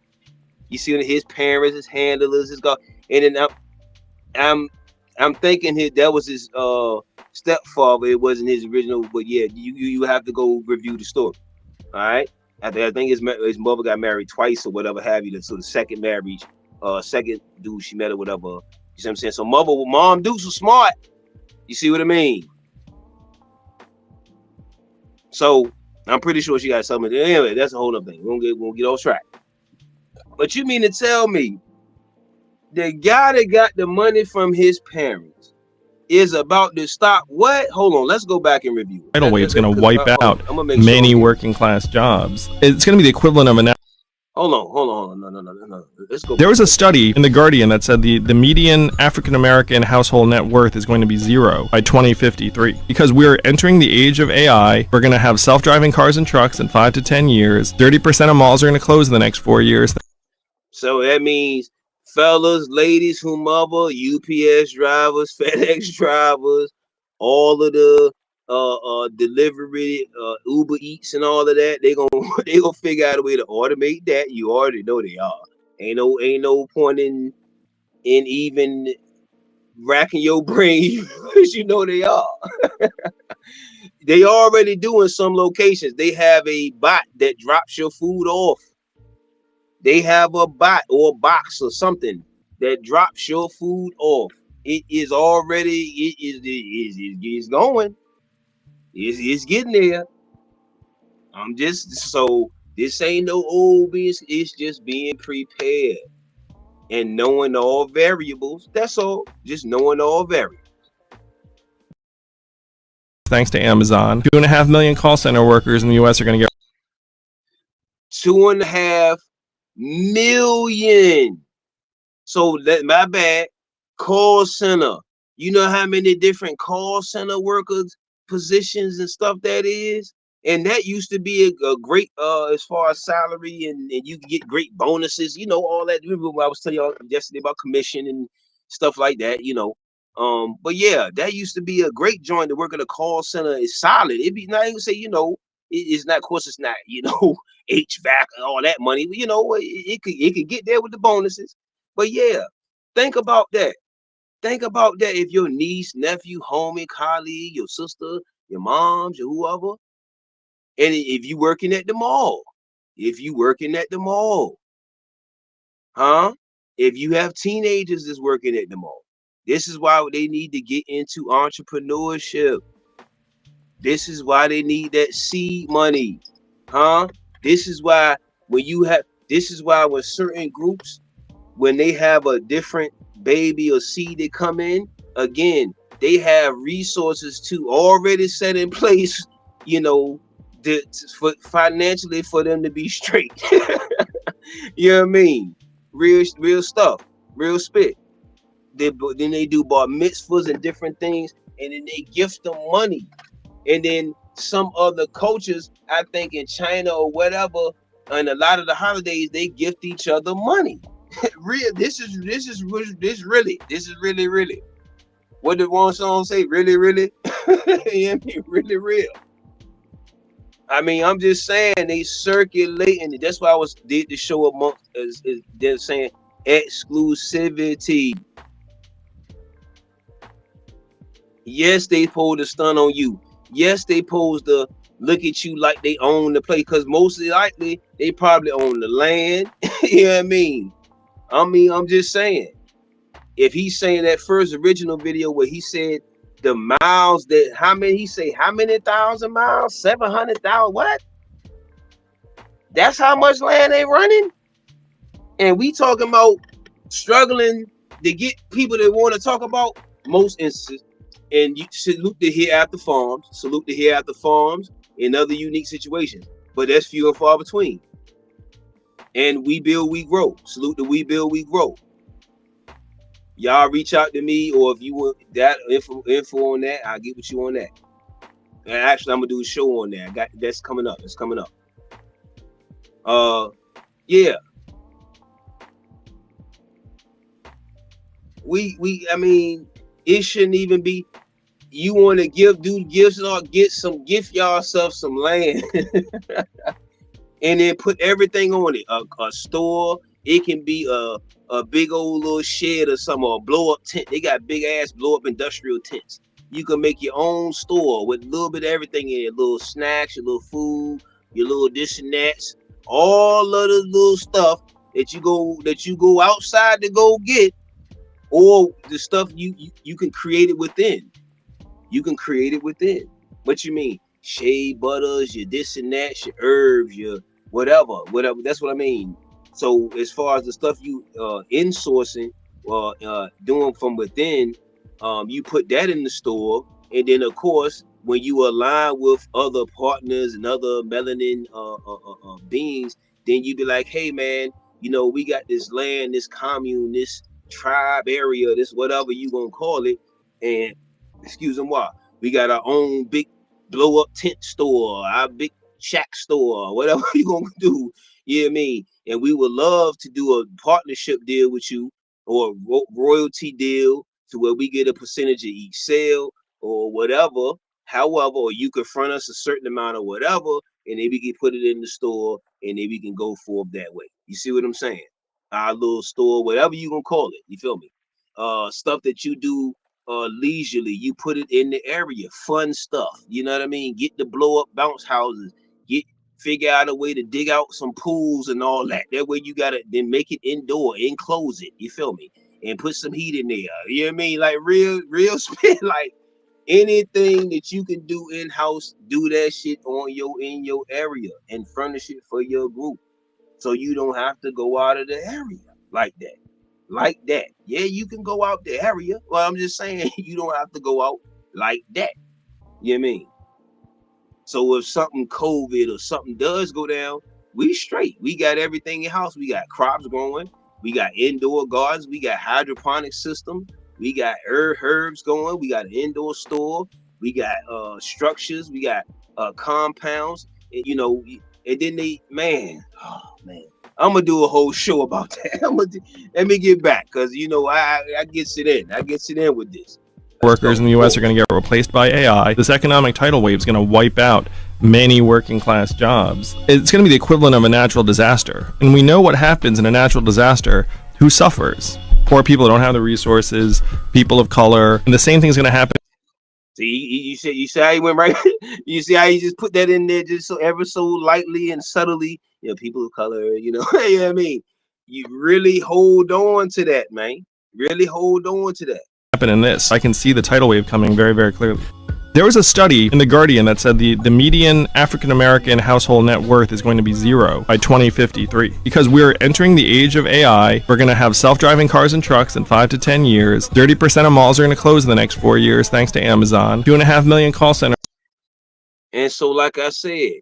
You see, his parents, his handlers, his God, and then I'm thinking that was his stepfather. It wasn't his original, but yeah, you have to go review the story. All right, I think his mother got married twice or whatever have you. So the second marriage, second dude she met or whatever. You see what I'm saying? So mom dudes was smart. You see what I mean? So I'm pretty sure she got something. Anyway, that's a whole other thing. We won't get off track. But you mean to tell me the guy that got the money from his parents is about to stop what? Hold on, let's go back and review. Tidal wave's going to wipe out many working class jobs. It's going to be the equivalent of an... Hold on. No. Let's go. There was a study in The Guardian that said the median African-American household net worth is going to be 0 by 2053. Because we're entering the age of AI, we're going to have self-driving cars and trucks in 5 to 10 years. 30% of malls are going to close in the next 4 years. So that means fellas, ladies, whomever, UPS drivers, FedEx drivers, all of the delivery, Uber Eats and all of that, they gonna figure out a way to automate that. You already know they are. Ain't no point in even racking your brain because you know they are. They already do in some locations. They have a bot that drops your food off. They have a bot or a box or something that drops your food off. It is already, it's going. It's getting there. So this ain't no old business. It's just being prepared and knowing all variables. That's all. Just knowing all variables. Thanks to Amazon. 2.5 million call center workers in the U.S. are going to get 2.5 million. So my bad. Call center. You know how many different call center workers positions and stuff that is? And that used to be a great as far as salary and you can get great bonuses, you know, all that. Remember what I was telling y'all yesterday about commission and stuff like that, you know. But yeah, that used to be a great joint to work at a call center. Is solid. It'd be not even say, you know, it's not, of course it's not, you know, HVAC and all that money, but you know, it could get there with the bonuses. But yeah, think about that. Think about that. If your niece, nephew, homie, colleague, your sister, your moms, your whoever, and if you working at the mall, if you have teenagers that's working at the mall, this is why they need to get into entrepreneurship. This is why they need that seed money, This is why when certain groups, when they have a different baby or seed that come in, again, they have resources to already set in place, you know, for financially for them to be straight. You know what I mean? Real stuff, real spit. Then they do bar mitzvahs and different things, and then they gift them money. And then some other cultures, I think in China or whatever, and a lot of the holidays, they gift each other money. This is really. What did one song say? Really, really? Yeah, really real. I mean, I'm just saying they circulating. That's why I did the show amongst they're saying exclusivity. Yes, they supposed to stun on you. Yes, they supposed to look at you like they own the place, because mostly likely they probably own the land. You know what I mean? I'm just saying. If he's saying that first original video where he said the miles that how many thousand miles? 700,000. What? That's how much land they running? And we talking about struggling to get people that want to talk about most instances. And you salute the hereafter farms in other unique situations. But that's few and far between. And we build, we grow. Salute the we build, we grow. Y'all reach out to me, or if you want that info on that, I'll get with you on that. And actually, I'm gonna do a show on that. That's coming up. It's coming up. Yeah. I mean, it shouldn't even be. You want to do gifts or gift yourself some land, and then put everything on it. A store. It can be a big old little shed or something, or a blow up tent. They got big ass blow up industrial tents. You can make your own store with a little bit of everything in it. Little snacks, your little food, your little this and that, all of the little stuff that you go outside to go get, or the stuff you can create it within. You can create it within. What you mean? Shea butters, your this and that, your herbs, your whatever. That's what I mean. So as far as the stuff you insourcing or doing from within, you put that in the store, and then of course when you align with other partners and other melanin beings, then you be like, hey man, we got this land, this commune, this tribe area, this whatever you gonna call it, and excuse me, why we got our own big blow up tent store, our big shack store, whatever you gonna do. You know what I mean? And we would love to do a partnership deal with you, or a royalty deal, to where we get a percentage of each sale or whatever. However, or you could front us a certain amount of whatever, and then we can put it in the store, and then we can go forth that way. You see what I'm saying? Our little store, whatever you gonna call it. You feel me? Stuff that you do leisurely, you put it in the area, fun stuff. You know what I mean? Get the blow up bounce houses. Figure out a way to dig out some pools and all that. That way you gotta then make it indoor, enclose it. You feel me? And put some heat in there. You know what I mean? Like real spin. Like anything that you can do in house, do that shit in your area and furnish it for your group, so you don't have to go out of the area like that. Yeah, you can go out the area. Well, I'm just saying you don't have to go out like that. You know what I mean? So if something COVID or something does go down, we straight. We got everything in house. We got crops growing. We got indoor gardens. We got hydroponic system. We got herbs going. We got an indoor store. We got structures. We got compounds. And, and then oh man, I'm gonna do a whole show about that. Let me get back, because I gets it in. I gets it in with this. Workers in the U.S. are going to get replaced by AI. This economic tidal wave is going to wipe out many working class jobs. It's going to be the equivalent of a natural disaster. And we know what happens in a natural disaster. Who suffers? Poor people who don't have the resources, people of color. And the same thing is going to happen. See, you see how he went right? You see how he just put that in there just so ever so lightly and subtly? People of color, you know what I mean? You really hold on to that, man. Really hold on to that. In this, I can see the tidal wave coming very, very clearly. There was a study in The Guardian that said the median African-American household net worth is going to be 0 by 2053. Because we're entering the age of AI, we're going to have self-driving cars and trucks in 5 to 10 years. 30% of malls are going to close in the next 4 years thanks to Amazon. 2.5 million call centers. And so, like I said,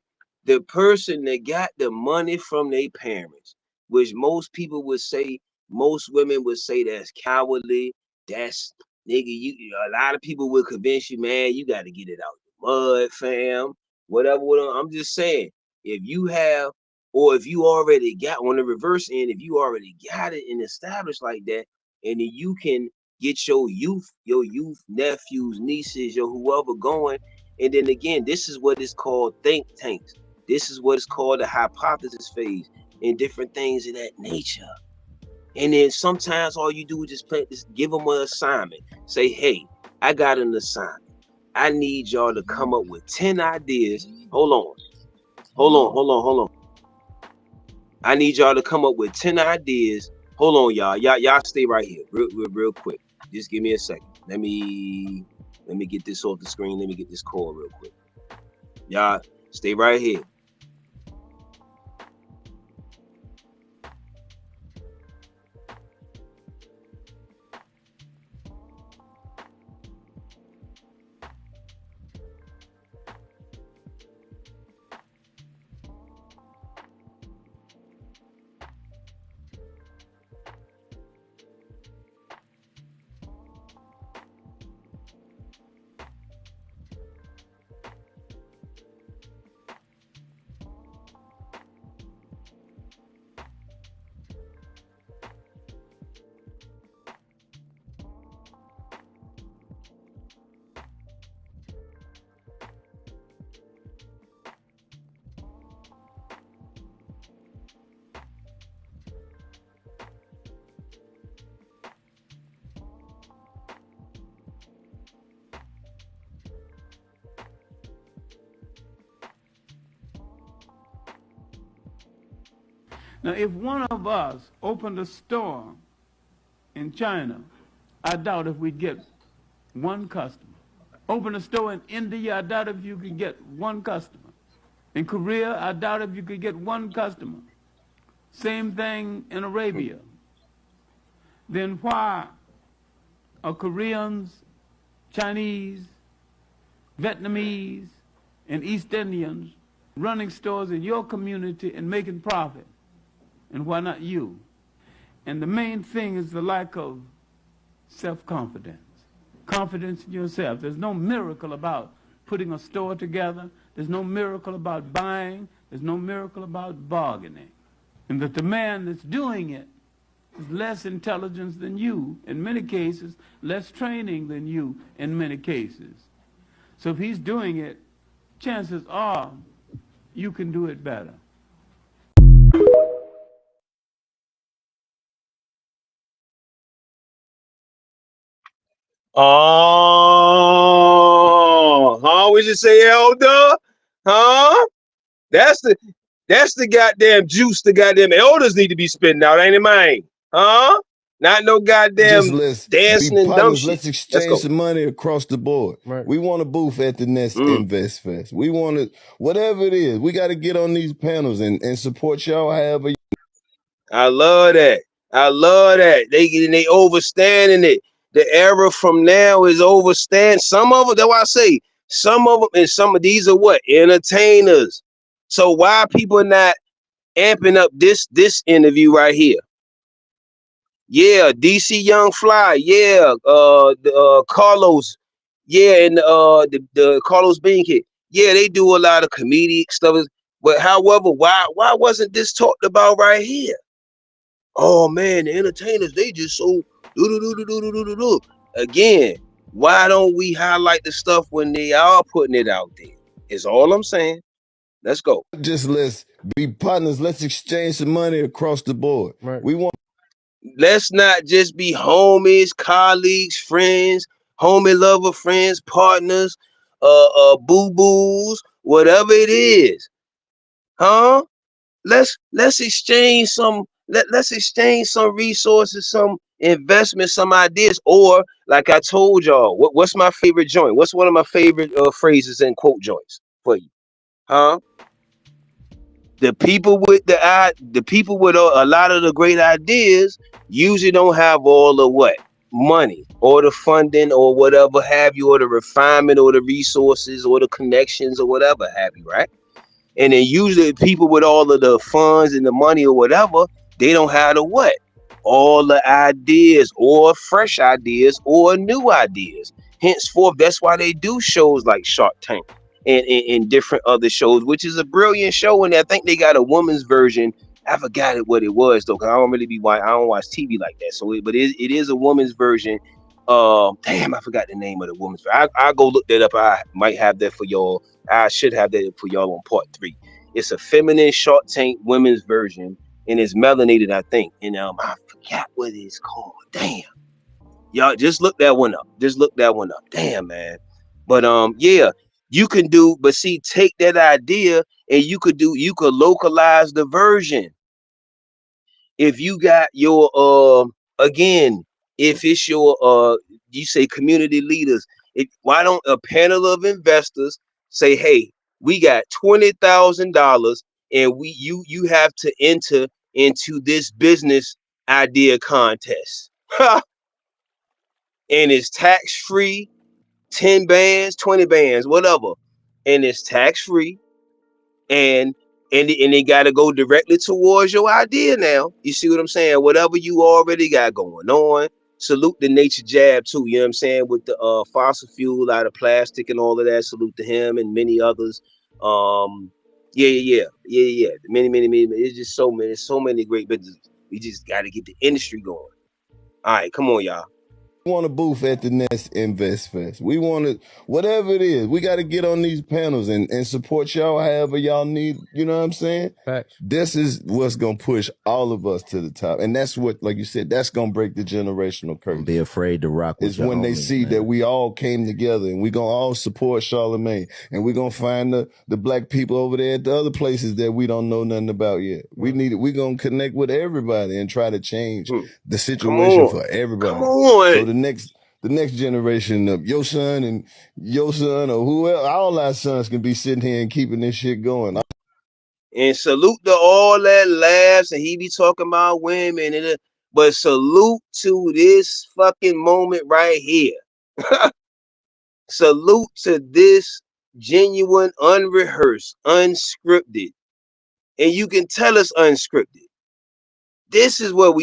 the person that got the money from their parents, which most people would say, most women would say that's cowardly, that's nigga, a lot of people will convince you, man, you got to get it out the mud, fam. Whatever. I'm just saying, if you have, or if you already got on the reverse end, if you already got it and established like that, and then you can get your youth, nephews, nieces, your whoever going, and then again, this is what is called think tanks. This is what is called the hypothesis phase, and different things of that nature. And then sometimes all you do is just give them an assignment. Say, hey, I got an assignment. I need y'all to come up with 10 ideas. Hold on. I need y'all to come up with 10 ideas. Hold on, y'all. Y'all stay right here real quick. Just give me a second. Let me get this off the screen. Let me get this call real quick. Y'all stay right here. Now, if one of us opened a store in China, I doubt if we'd get one customer. Open a store in India, I doubt if you could get one customer. In Korea, I doubt if you could get one customer. Same thing in Arabia. Then why are Koreans, Chinese, Vietnamese, and East Indians running stores in your community and making profit? And why not you? And the main thing is the lack of self-confidence. Confidence in yourself. There's no miracle about putting a store together. There's no miracle about buying. There's no miracle about bargaining. And that the man that's doing it is less intelligence than you, in many cases, less training than you, in many cases. So if he's doing it, chances are you can do it better. Oh, what you say, elder? Huh? That's the goddamn juice the goddamn elders need to be spitting out, ain't it, man? Huh? Not no goddamn dancing and dumb shit. Let's exchange some money across the board. Right. We want a booth at the next Invest Fest. We want to, whatever it is, we got to get on these panels and support y'all however. I love that. I love that. They overstanding it. The era from now is overstand. Some of them, that's why I say some of them, and some of these are what? Entertainers. So why people not amping up this interview right here? Yeah, DC Young Fly. Yeah, Carlos. Yeah, and the Carlos Bean Kid. Yeah, they do a lot of comedic stuff. But however, why wasn't this talked about right here? Oh man, the entertainers, they just so do. Again, why don't we highlight the stuff when they are putting it out there? Is all I'm saying. Let's go. Just let's be partners. Let's exchange some money across the board. Right. Let's not just be homies, colleagues, friends, homie lover, friends, partners, boo-boos, whatever it is. Huh? Let's exchange some let's exchange some resources, some investments, some ideas. Or like I told y'all, what's my favorite joint? What's one of my favorite phrases and quote joints for you? Huh? The people with a lot of the great ideas usually don't have all the what? Money or the funding or whatever have you, or the refinement or the resources or the connections or whatever have you, right? And then usually people with all of the funds and the money or whatever, they don't have the what? All the ideas or fresh ideas or new ideas. Henceforth, that's why they do shows like Shark Tank and different other shows, which is a brilliant show. And I think they got a woman's version. I forgot what it was though, because I don't watch TV like that. So, but it is a woman's version. Damn, I forgot the name of the woman's version. I'll go look that up. I might have that for y'all. I should have that for y'all on part 3. It's a feminine Shark Tank women's version, and it's melanated, I think. And I forgot what it's called. Damn, y'all just look that one up. Damn, man. But yeah, you can do. But see, take that idea and you could localize the version. If you got your again, if it's your you say community leaders, why don't a panel of investors say, hey, we got $20,000 and you have to enter into this business idea contest. And it's tax-free, 10 bands, 20 bands, whatever. And it's tax-free. And they got to go directly towards your idea now. You see what I'm saying? Whatever you already got going on. Salute the Nature Jab too, you know what I'm saying? With the fossil fuel out of plastic and all of that. Salute to him and many others. Yeah. Many. It's just so many great businesses. We just got to get the industry going. All right, come on, y'all. want a booth at the Nest Invest Fest. We want to, whatever it is, we got to get on these panels and support y'all however y'all need. You know what I'm saying? Facts. This is what's going to push all of us to the top. And that's what, like you said, that's going to break the generational curse. Don't be afraid to rock with It's when they see that we all came together and we going to all support Charlemagne, and we're going to find the black people over there at the other places that we don't know nothing about yet. We're going to connect with everybody and try to change the situation for everybody. Come on. So the next generation of your son or whoever, all our sons can be sitting here and keeping this shit going. And salute to all that laughs and he be talking about women but salute to this fucking moment right here. Salute to this genuine, unrehearsed, unscripted. And you can tell us unscripted. This is what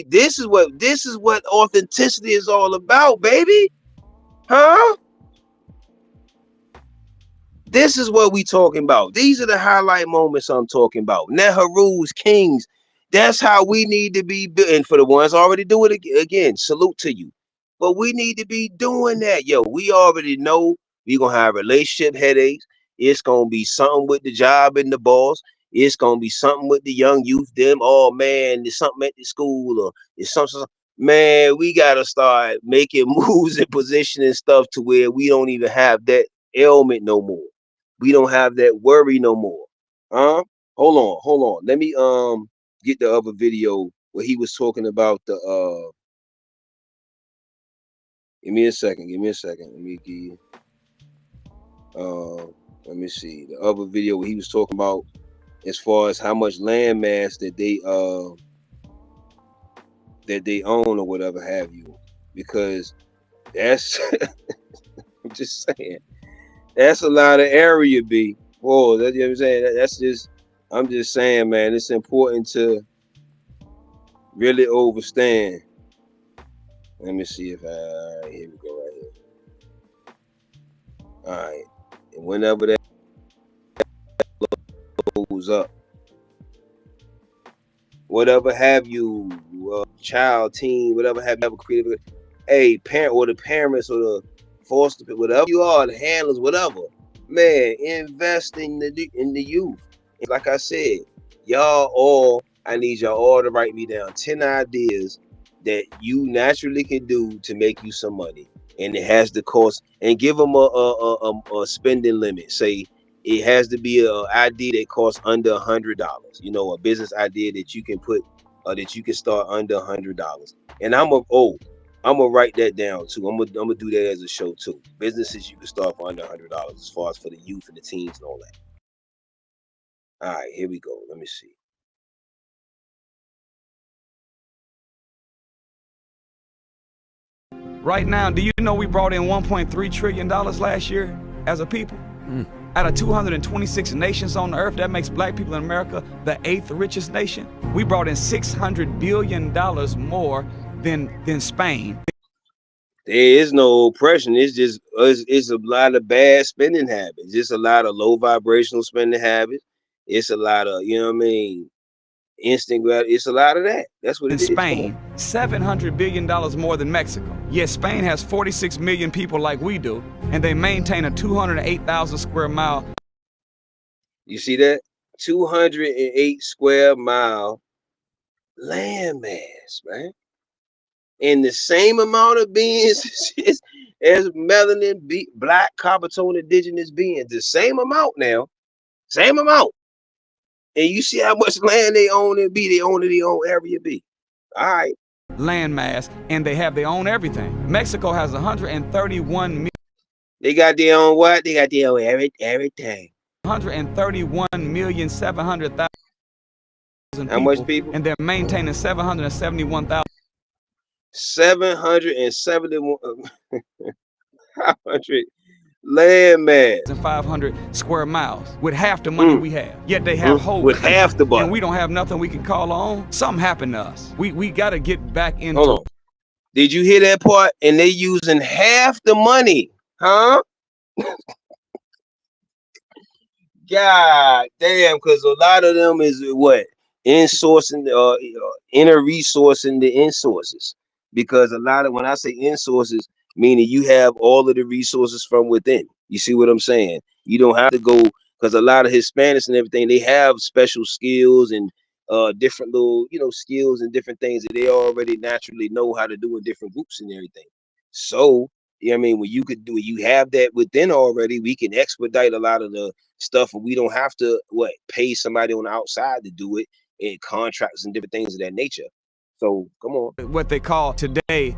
authenticity is all about, baby. Huh? This is what we talking about. These are the highlight moments I'm talking about. Nehru's Kings. That's how we need to be. And for the ones already do it again, salute to you. But we need to be doing that, yo. We already know we're going to have relationship headaches. It's going to be something with the job and the boss. It's going to be something with the young youth. Them, oh, man, there's something at the school or it's something. Man, we got to start making moves and positioning stuff to where we don't even have that ailment no more. We don't have that worry no more. Hold on. Let me get the other video where he was talking about the give me a second. Let me give you let me see the other video where he was talking about as far as how much land mass that they own or whatever have you, because that's I'm just saying that's a lot of area, B. Whoa, that's, you know what I'm saying? That's just, I'm just saying, man, it's important to really understand. Let me see if here we go right here. All right. And whenever that goes up, whatever have you, child, teen, whatever have you ever created, a parent or the parents or the foster, whatever you are, the handlers, whatever, man, invest in the youth. And like I said, I need y'all all to write me down 10 ideas that you naturally can do to make you some money, and it has the cost, and give them a spending limit. Say it has to be an idea that costs under $100. You know, a business idea that you can put that you can start under $100. And I'm gonna write that down too. I'm gonna do that as a show too. Businesses you can start for under $100 as far as for the youth and the teens and all that. All right, here we go. Let me see. Right now, do you know we brought in $1.3 trillion last year as a people? Out of 226 nations on the earth, that makes black people in America the 8th richest nation. We brought in $600 billion more than Spain. There is no oppression. It's just it's a lot of bad spending habits. It's a lot of low vibrational spending habits. It's a lot of, you know what I mean, instant gratitude. It's a lot of that. That's what it is. Spain, $700 billion more than Mexico. Yet Spain has 46 million people like we do, and they maintain a 208,000 square mile. You see that? 208 square mile land mass, man. And the same amount of beings as melanin, black, copper tone, indigenous beings. The same amount now. Same amount. And you see how much land they own and B. They own their own area B. All right. Land mass, and they own everything. Mexico has 131 million. They got their own what? They got their own everything. 131,700,000 people. How much people? And they're maintaining 771,000. 771 land mass. 500 square miles with half the money we have. Yet they have whole with half the money. And we don't have nothing we can call on. Something happened to us. We got to get back into. Hold on. Did you hear that part? And they using half the money, huh? God damn, because a lot of them is what? Insourcing, inner resourcing the insources. because a lot of, when I say in sources, meaning you have all of the resources from within. You see what I'm saying? You don't have to go, because a lot of Hispanics and everything, they have special skills and different little, skills and different things that they already naturally know how to do in different groups and everything. So, I mean, when you have that within already, we can expedite a lot of the stuff, and we don't have to pay somebody on the outside to do it, and contracts and different things of that nature. So come on. What they call today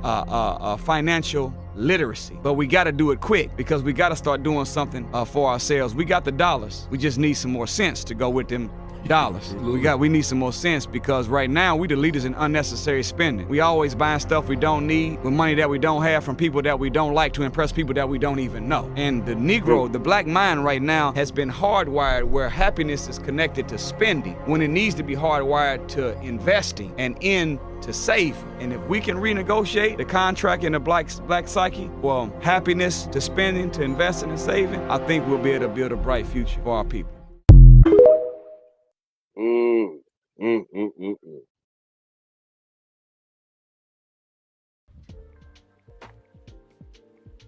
financial literacy. But we got to do it quick, because we got to start doing something for ourselves. We got the dollars. We just need some more sense to go with them dollars. We need some more sense, because right now we the leaders in unnecessary spending. We always buying stuff we don't need with money that we don't have from people that we don't like to impress people that we don't even know. And the Negro, the black mind right now has been hardwired where happiness is connected to spending when it needs to be hardwired to investing and to save. And if we can renegotiate the contract in the black psyche, well, happiness to spending to investing and saving, I think we'll be able to build a bright future for our people.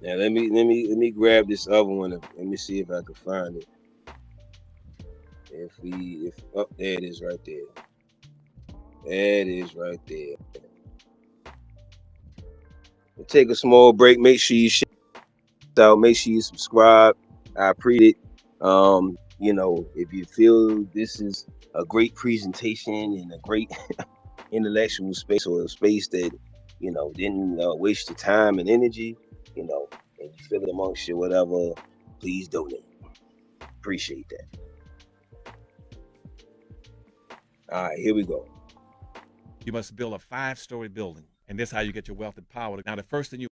Now let me grab this other one. Let me see if I can find it. There it is right there. There it is right there. We'll take a small break. Make sure you share out. Make sure you subscribe. I appreciate it. If you feel this is a great presentation and a great intellectual space, or a space that didn't waste your time and energy, and you feel it amongst you, whatever, please donate. Appreciate that. All right, here we go. You must build a 5-story building, and this is how you get your wealth and power. Now, the first thing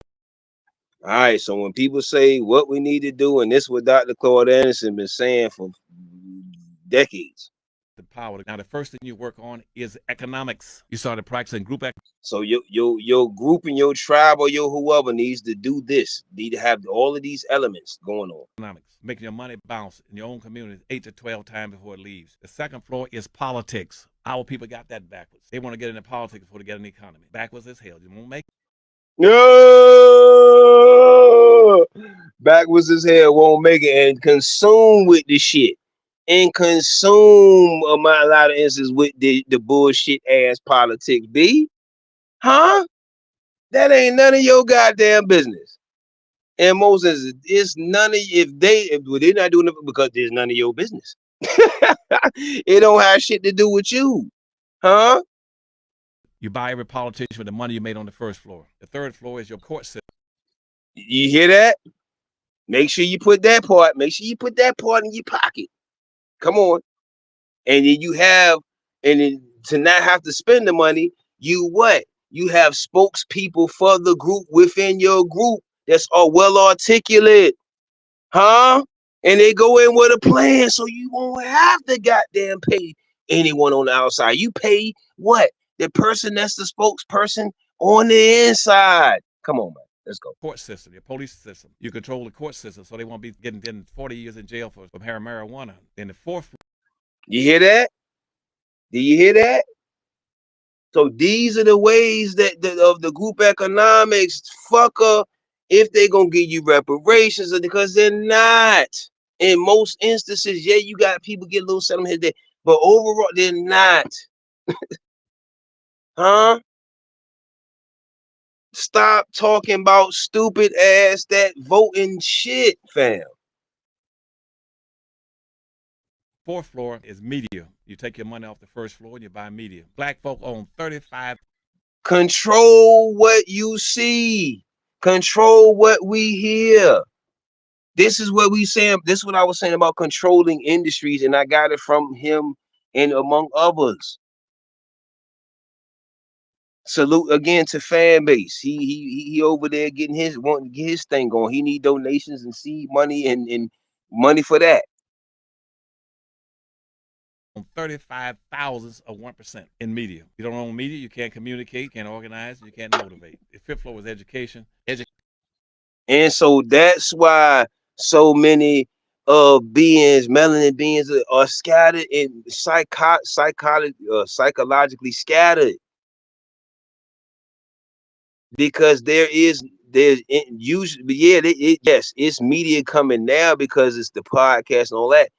all right, so when people say what we need to do, and this is what Dr. Claude Anderson been saying for decades. The power. Now, the first thing you work on is economics. You started practicing group economics. So your group and your tribe or your whoever needs to do this. Need to have all of these elements going on. Economics, making your money bounce in your own community 8 to 12 times before it leaves. The second floor is politics. Our people got that backwards. They want to get into politics before they get in the economy. Backwards as hell. You won't make it. No, backwards as hell, won't make it, and consume with the shit, and consume a lot of instances with the bullshit ass politics. Huh? That ain't none of your goddamn business. And most instances, it's none of, if they're not doing it because there's none of your business. It don't have shit to do with you, huh? You buy every politician with the money you made on the first floor. The third floor is your court system. You hear that? Make sure you put that part. Make sure you put that part in your pocket. Come on. And then then to not have to spend the money, you have spokespeople for the group within your group that's all well articulate, huh? And they go in with a plan, so you won't have to goddamn pay anyone on the outside. You pay what? The person that's the spokesperson on the inside. Come on, man. Let's go. Court system, your police system. You control the court system, so they won't be getting 40 years in jail for having marijuana. Then the fourth floor. You hear that? Do you hear that? So these are the ways that of the group economics, fucker, if they gonna give you reparations, because they're not. In most instances, yeah, you got people get a little settlement here, but overall, they're not. Huh? Stop talking about stupid ass that voting shit, fam. Fourth floor is media. You take your money off the first floor and you buy media. Black folk own 35. Control what you see. Control what we hear. This is what we saying. This is what I was saying about controlling industries, and I got it from him and among others. Salute again to fan base. He over there wanting to get his thing going. He need donations and seed money and money for that. 35 thousandths of 1% in media. You don't own media, you can't communicate, you can't organize, you can't motivate. The fifth floor is education. And so that's why so many melanin beings are scattered and psychologically scattered. because there's usually, yeah, yes, it's media coming now because it's the podcast and all that.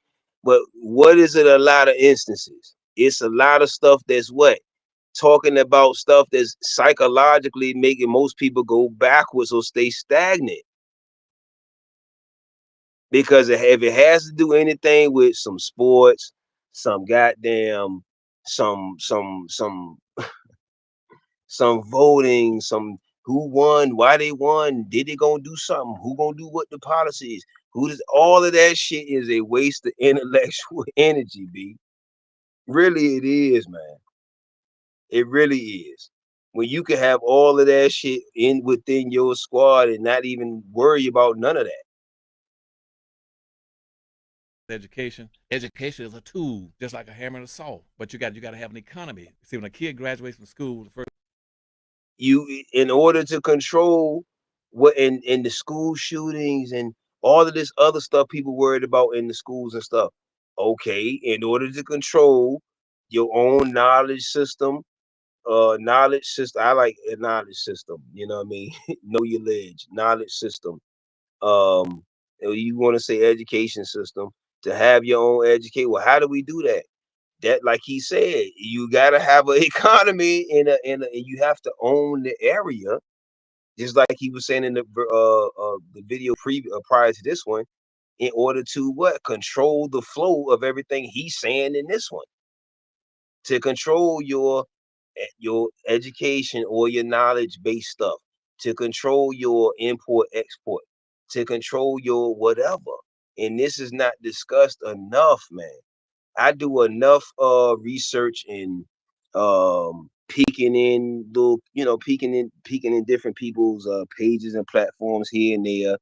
But what is it? A lot of instances, it's a lot of stuff that's what talking about stuff that's psychologically making most people go backwards or stay stagnant. Because if it has to do anything with some sports, some goddamn, some voting, some who won, why they won, did they gonna do something, who gonna do what the policies, who does, all of that shit is a waste of intellectual energy, B. Really it is, man. It really is. When you can have all of that shit in within your squad and not even worry about none of that. Education is a tool, just like a hammer and a saw. But you got to have an economy. See, when a kid graduates from school, the first In order to control what in the school shootings and all of this other stuff people worried about in the schools and stuff. Okay, in order to control your own knowledge system, I like a knowledge system, you know what I mean? Know your ledge, knowledge system. You want to say education system, to have your own educate. Well, how do we do that? That, like he said, you gotta have an economy and you have to own the area, just like he was saying in the video prior to this one, in order to what, control the flow of everything he's saying in this one, to control your education or your knowledge based stuff, to control your import export, to control your whatever. And this is not discussed enough, man. I do enough research and peeking in little, peeking in different people's pages and platforms here and there.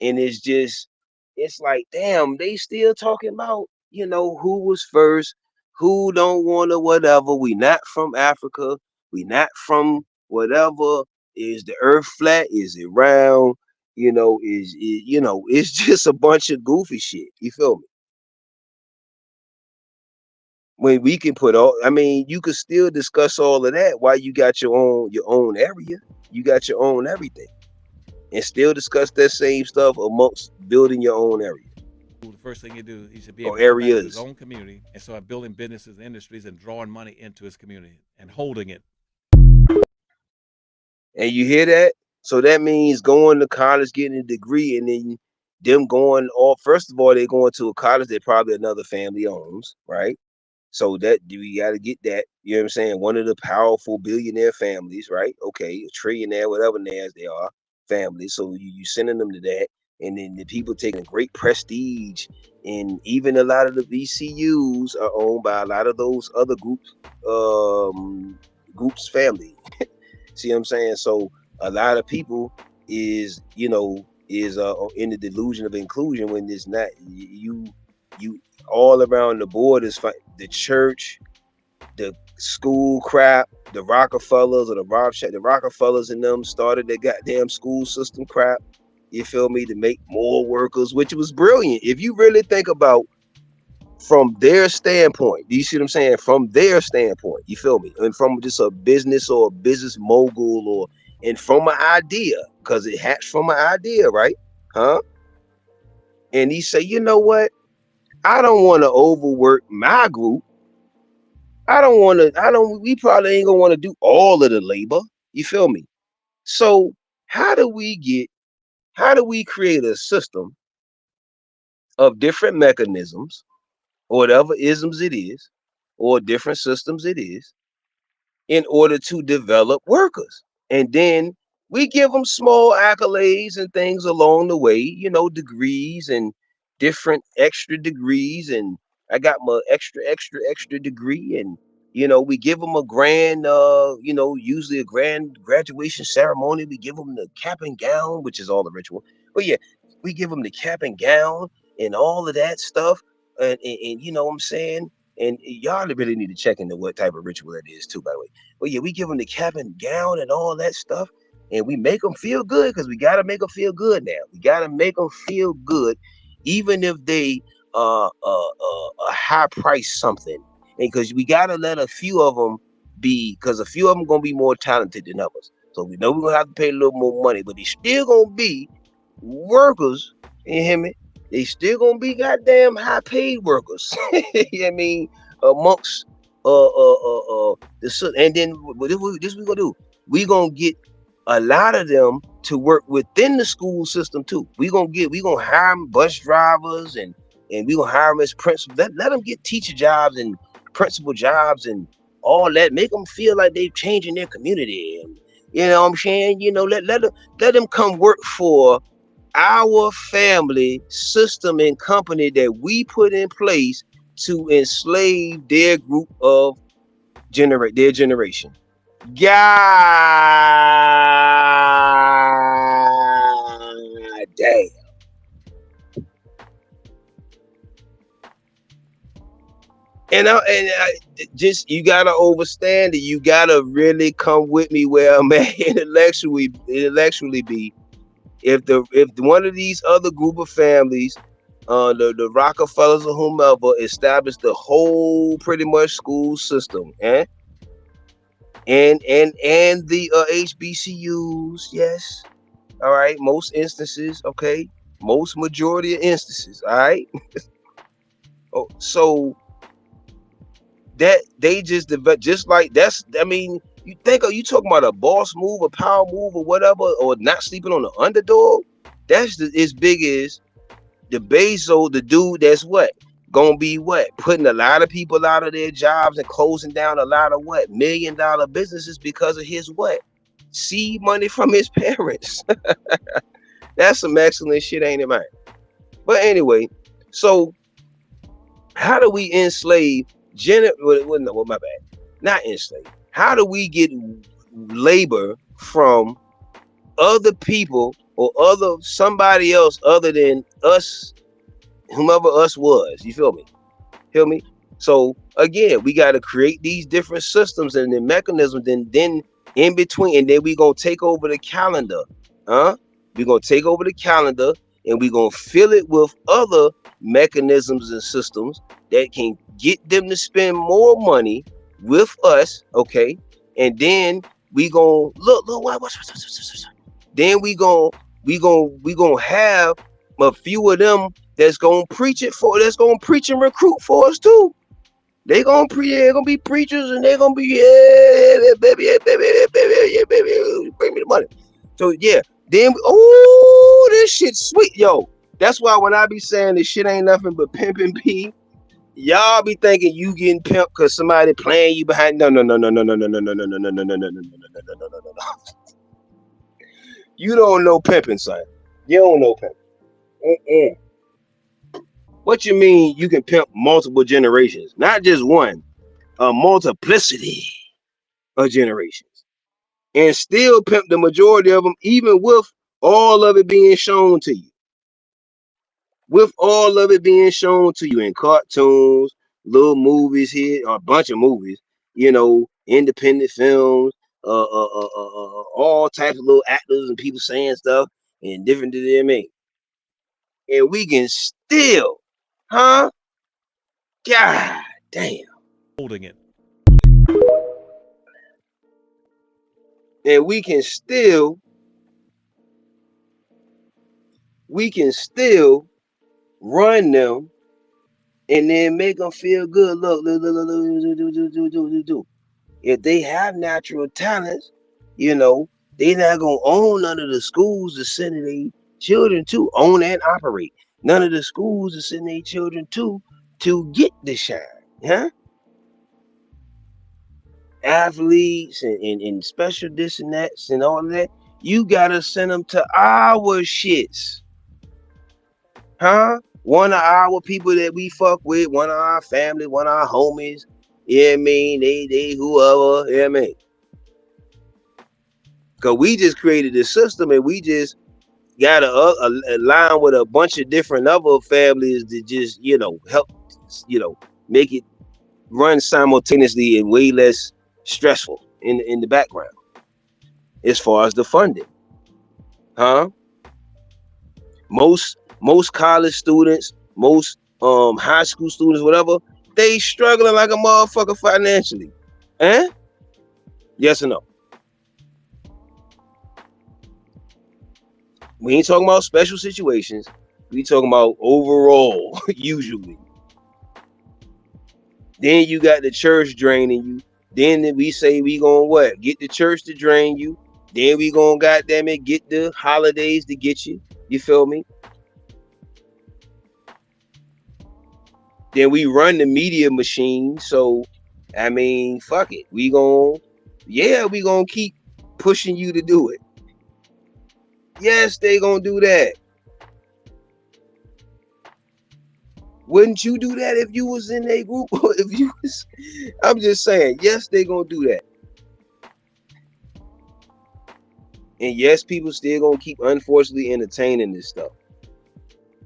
And it's like, damn, they still talking about, who was first, who don't want to whatever. We not from Africa. We not from whatever. Is the earth flat? Is it round? It's just a bunch of goofy shit. You feel me? When we can put all, I mean, you could still discuss all of that while you got your own area. You got your own everything. And still discuss that same stuff amongst building your own area. the first thing you do, he should be able Or to go back to his areas. own community and start building businesses, industries, and drawing money into his community and holding it. And you hear that? So that means going to college, getting a degree, and then them going off. First of all, they're going to a college that probably another family owns, right? So that we got to get that. You know what I'm saying? One of the powerful billionaire families, right? Okay, a trillionaire, whatever names they are, families. So you sending them to that, and then the people taking great prestige, and even a lot of the VCUs are owned by a lot of those other groups family. See what I'm saying? So a lot of people is in the delusion of inclusion when it's not. You all around the board is the church, the school crap, the Rockefellers or the Rockefellers and them started the goddamn school system crap. You feel me? To make more workers, which was brilliant. If you really think about from their standpoint, do you see what I'm saying? From their standpoint, you feel me? And from just a business or a business mogul, or and from an idea, because it hatched from an idea, right? Huh? And he say, you know what? I don't want to overwork my group. We probably ain't gonna want to do all of the labor. You feel me? So how do we create a system of different mechanisms, or whatever isms it is, or different systems it is, in order to develop workers? And then we give them small accolades and things along the way, degrees and different extra degrees. And I got my extra degree. And, we give them a grand, usually a grand graduation ceremony. We give them the cap and gown, which is all the ritual. But yeah, we give them the cap and gown and all of that stuff. And you know what I'm saying? And y'all really need to check into what type of ritual that is too, by the way. But yeah, we give them the cap and gown and all that stuff, and we make them feel good, because we gotta make them feel good now. We gotta make them feel good, even if they a high price something, and because we gotta let a few of them be, because a few of them gonna be more talented than others. So we know we're gonna have to pay a little more money, but they still gonna be workers. You hear me? They still gonna be goddamn high paid workers. You know what I mean? Amongst and then this we gonna do. We gonna get a lot of them to work within the school system too. We gonna hire them bus drivers and we gonna hire them as principals. Let them get teacher jobs and principal jobs and all that. Make them feel like they're changing their community. And, you know what I'm saying? You know, let them come work for our family system and company that we put in place to enslave their group of their generation. God damn. And I just, you gotta understand that you gotta really come with me where I'm at intellectually be. If one of these other group of families, the Rockefellers or whomever, established the whole pretty much school system, and the HBCUs, yes, all right, most instances, okay, most majority of instances, all right. Oh, so that they just develop, just like that's, I mean, you talking about a boss move, a power move, or whatever, or not sleeping on the underdog. That's as big as the Bezos, the dude that's gonna be putting a lot of people out of their jobs and closing down a lot of $1 million businesses because of his seed money from his parents. That's some excellent shit, ain't it, man? But anyway, so how do we enslave my bad, not enslave. How do we get labor from other people or somebody else other than us, whomever us was? You feel me? So again, we got to create these different systems and the mechanisms, and then in between, and then we gonna take over the calendar. We're gonna take over the calendar, and we're gonna fill it with other mechanisms and systems that can get them to spend more money with us, okay? And then we gonna look. Then we gonna have a few of them that's gonna preach and recruit for us too. They're gonna be preachers, and they're gonna be baby, bring me the money. So yeah, then this shit's sweet, yo. That's why when I be saying this shit ain't nothing but pimping P, y'all be thinking you getting pimped because somebody playing you behind. No. You don't know pimping, son. You don't know pimping. What you mean you can pimp multiple generations? Not just one, a multiplicity of generations. And still pimp the majority of them, even with all of it being shown to you. With all of it being shown to you in cartoons, little movies here, or a bunch of movies, independent films, all types of little actors and people saying stuff and different to them. And we can still, God damn. Holding it. And we can still run them and then make them feel good. Look. If they have natural talents, they're not gonna own none of the schools to send their children to, own and operate. None of the schools to send their children to get the shine, huh? Athletes and special this and that and all of that, you gotta send them to our shits, huh? One of our people that we fuck with, one of our family, one of our homies, they whoever, because we just created this system, and we just got a line with a bunch of different other families that just help make it run simultaneously and way less stressful in the background as far as the funding, huh? Most college students, most high school students, whatever, they struggling like a motherfucker financially, Yes or no? We ain't talking about special situations. We talking about overall, usually. Then you got the church draining you. Then we say we gonna what? Get the church to drain you. Then we gonna goddamn it get the holidays to get you. You feel me? Then we run the media machine. So I mean, fuck it. We gonna keep pushing you to do it. Yes, they gonna do that. Wouldn't you do that if you was in a group? Or if you was, I'm just saying, yes, they gonna do that. And yes, people still gonna keep unfortunately entertaining this stuff.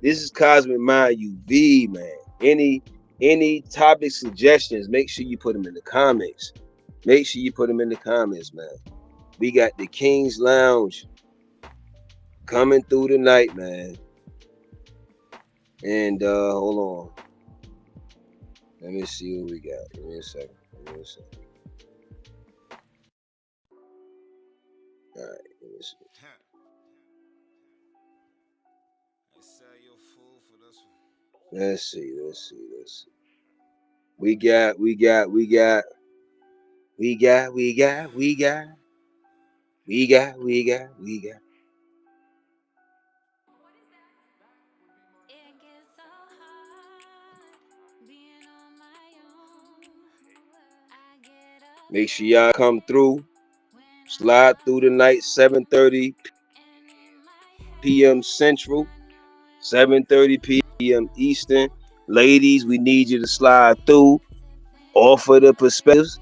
This is Cosmic Mind UV, man. Any topic suggestions, make sure you put them in the comments. Make sure you put them in the comments, man. We got the King's Lounge coming through tonight, man. And hold on. Let me see what we got. Give me a second. All right, let me see. Let's see. We got. Make sure y'all come through. Slide through tonight, 7:30 p.m. Central, 7:30 p.m. Eastern. Ladies, we need you to slide through. Offer the perspectives,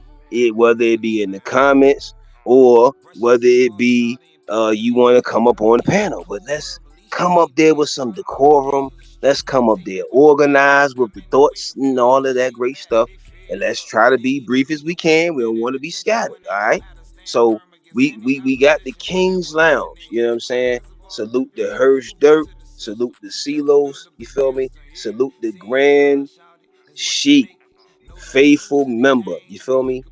whether it be in the comments or whether it be you want to come up on the panel. But let's come up there with some decorum. Let's come up there organized with the thoughts and all of that great stuff. And let's try to be brief as we can. We don't want to be scattered. All right. So we got the King's Lounge. You know what I'm saying? Salute the Hirsch Dirt. Salute the Silos. You feel me? Salute the Grand Sheik. Faithful member. You feel me?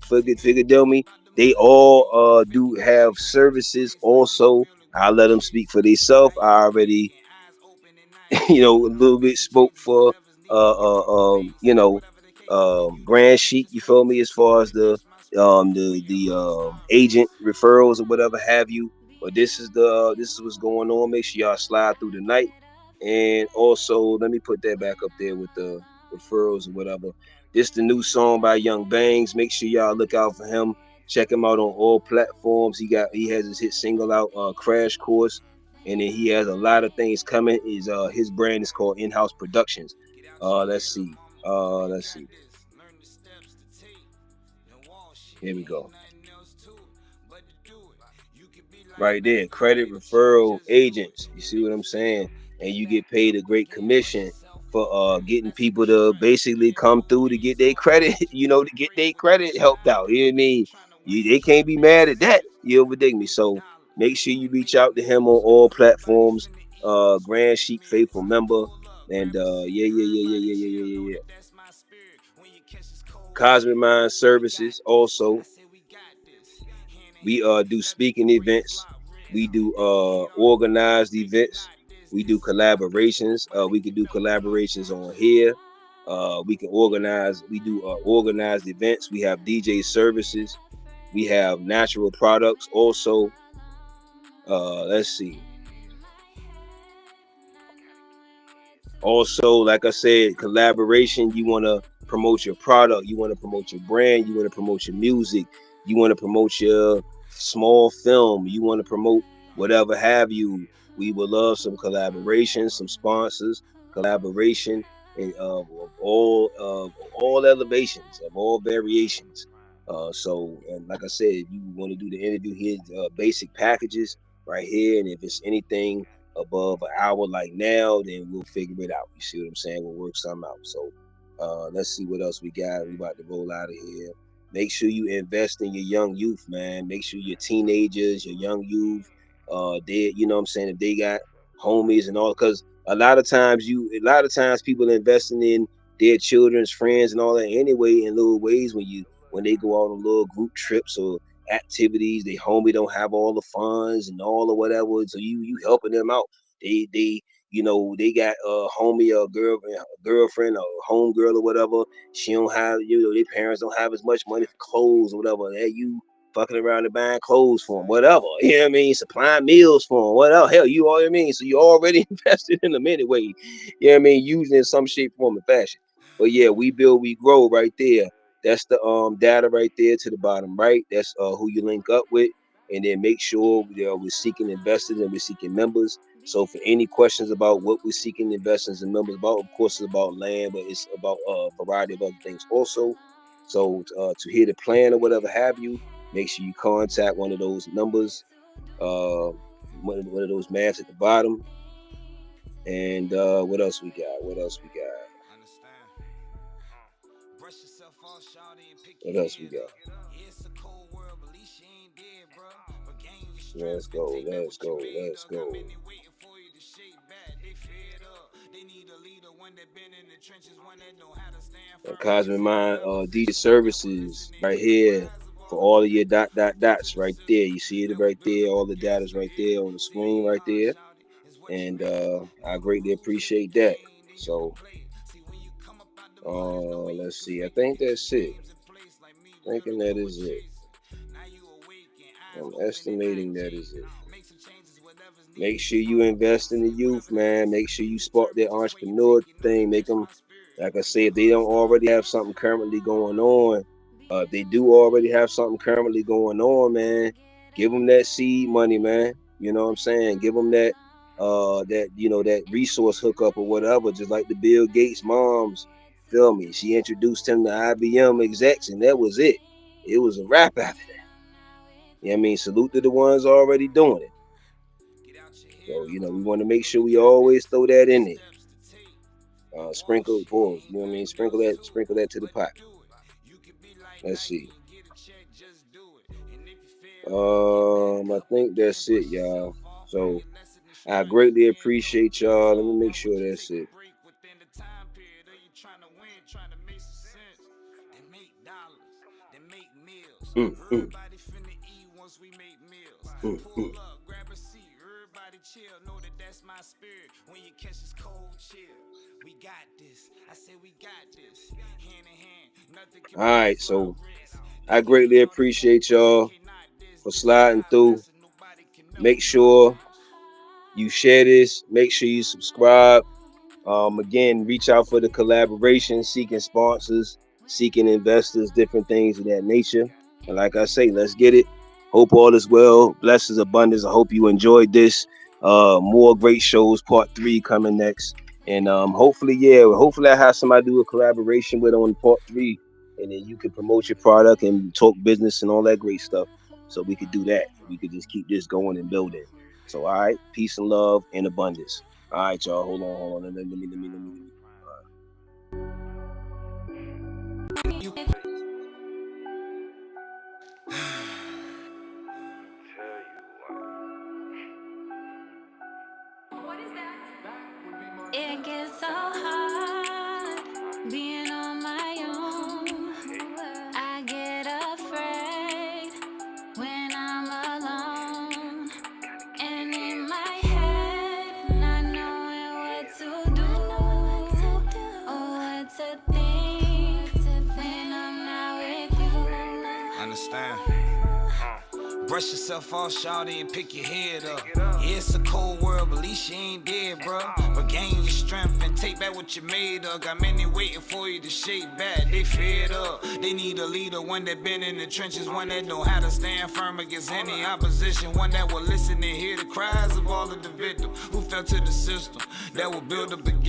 Figure me. They all do have services also. I'll let them speak for themselves. I already a little bit spoke for Grand Sheik, you feel me, as far as the agent referrals or whatever have you. But this is what's going on. Make sure y'all slide through the night. And also let me put that back up there with the referrals or whatever. This the new song by Young Bangs. Make sure y'all look out for him. Check him out on all platforms. He has his hit single out, Crash Course. And then he has a lot of things coming. His brand is called In-House Productions. Let's see. Here we go. Right there, credit referral agents. You see what I'm saying? And you get paid a great commission for getting people to basically come through to get their credit, to get their credit helped out. You know what I mean? They can't be mad at that. You dig me? So make sure you reach out to him on all platforms. Grand Sheik faithful member. And yeah. Cosmic Mind Services also. We do speaking events. We do organized events. We do collaborations. We can do collaborations on here. We can organize. We do organized events. We have DJ services. We have natural products also. Let's see. Also, like I said, collaboration. You want to promote your product. You want to promote your brand. You want to promote your music. You want to promote your small film. You want to promote whatever have you. We would love some collaboration, some sponsors, collaboration, and of all elevations, of all variations. And like I said, if you want to do the interview here, basic packages right here, and if it's anything above an hour like now, then we'll figure it out. You see what I'm saying? We'll work something out. So let's see what else we got. We about to roll out of here. Make sure you invest in your young youth, man. Make sure your teenagers, your young youth, they, you know what I'm saying, if they got homies and all, because a lot of times people are investing in their children's friends and all that anyway in little ways when they go out on little group trips or activities. They homie don't have all the funds and all or whatever. So you helping them out. They they got a homie or girlfriend or home girl or whatever. She don't have, their parents don't have as much money for clothes or whatever. That you fucking around and buying clothes for them, whatever. You know what I mean? Supplying meals for them, whatever. Hell, you know what I mean? So you already invested in them anyway. You know what I mean? Using in some shape, form, and fashion. But yeah, we build, we grow right there. That's the data right there to the bottom right. That's who you link up with. And then make sure we're seeking investors and we're seeking members. So for any questions about what we're seeking investors and members about, of course, it's about land, but it's about a variety of other things also. So to hear the plan or whatever have you, make sure you contact one of those numbers, one of those maps at the bottom. And what else we got? What else we got? What else we got? Let's go. Let's go. Let's go. Cosmic Mind DJ Services right here for all of your dots right there. You see it right there. All the data's right there on the screen right there. And I greatly appreciate that. So let's see. I think that's it. Thinking that is it. I'm estimating that is it. Make sure you invest in the youth, man. Make sure you spark their entrepreneur thing. Make them, like I say, if they don't already have something currently going on, if they do already have something currently going on, man, give them that seed money, man. You know what I'm saying? Give them that, that resource hookup or whatever. Just like the Bill Gates moms, feel me? She introduced him to IBM execs, and that was it. It was a wrap after that. You know what I mean? Salute to the ones already doing it. So, we want to make sure we always throw that in there. Sprinkle, pause. You know what I mean? Sprinkle that to the pot. Let's see. I think that's it, y'all. So I greatly appreciate y'all. Let me make sure that's it. All right, so I greatly appreciate y'all for sliding through. Make sure you share this. Make sure you subscribe. Again, reach out for the collaboration, seeking sponsors, seeking investors, different things of that nature. And like I say, let's get it. Hope all is well. Blessings, abundance. I hope you enjoyed this. More great shows. Part 3 coming next. And hopefully I have somebody do a collaboration with on part 3. And then you can promote your product and talk business and all that great stuff. So we could do that. We could just keep this going and building. So, all right. Peace and love and abundance. All right, y'all. Hold on. Let me. It gets so hard being on my own. I get afraid when I'm alone. And in my head, not knowing what to do or what to think when I'm not with you. Understand? Brush yourself off, shawty, and pick your head up. Yeah, it's a cold world, but at least you ain't dead, bro. Regain your strength and take back what you made of. Got many waiting for you to shake back. They fed up. They need a leader, one that been in the trenches, one that know how to stand firm against any opposition, one that will listen and hear the cries of all of the victims who fell to the system, that will build up again.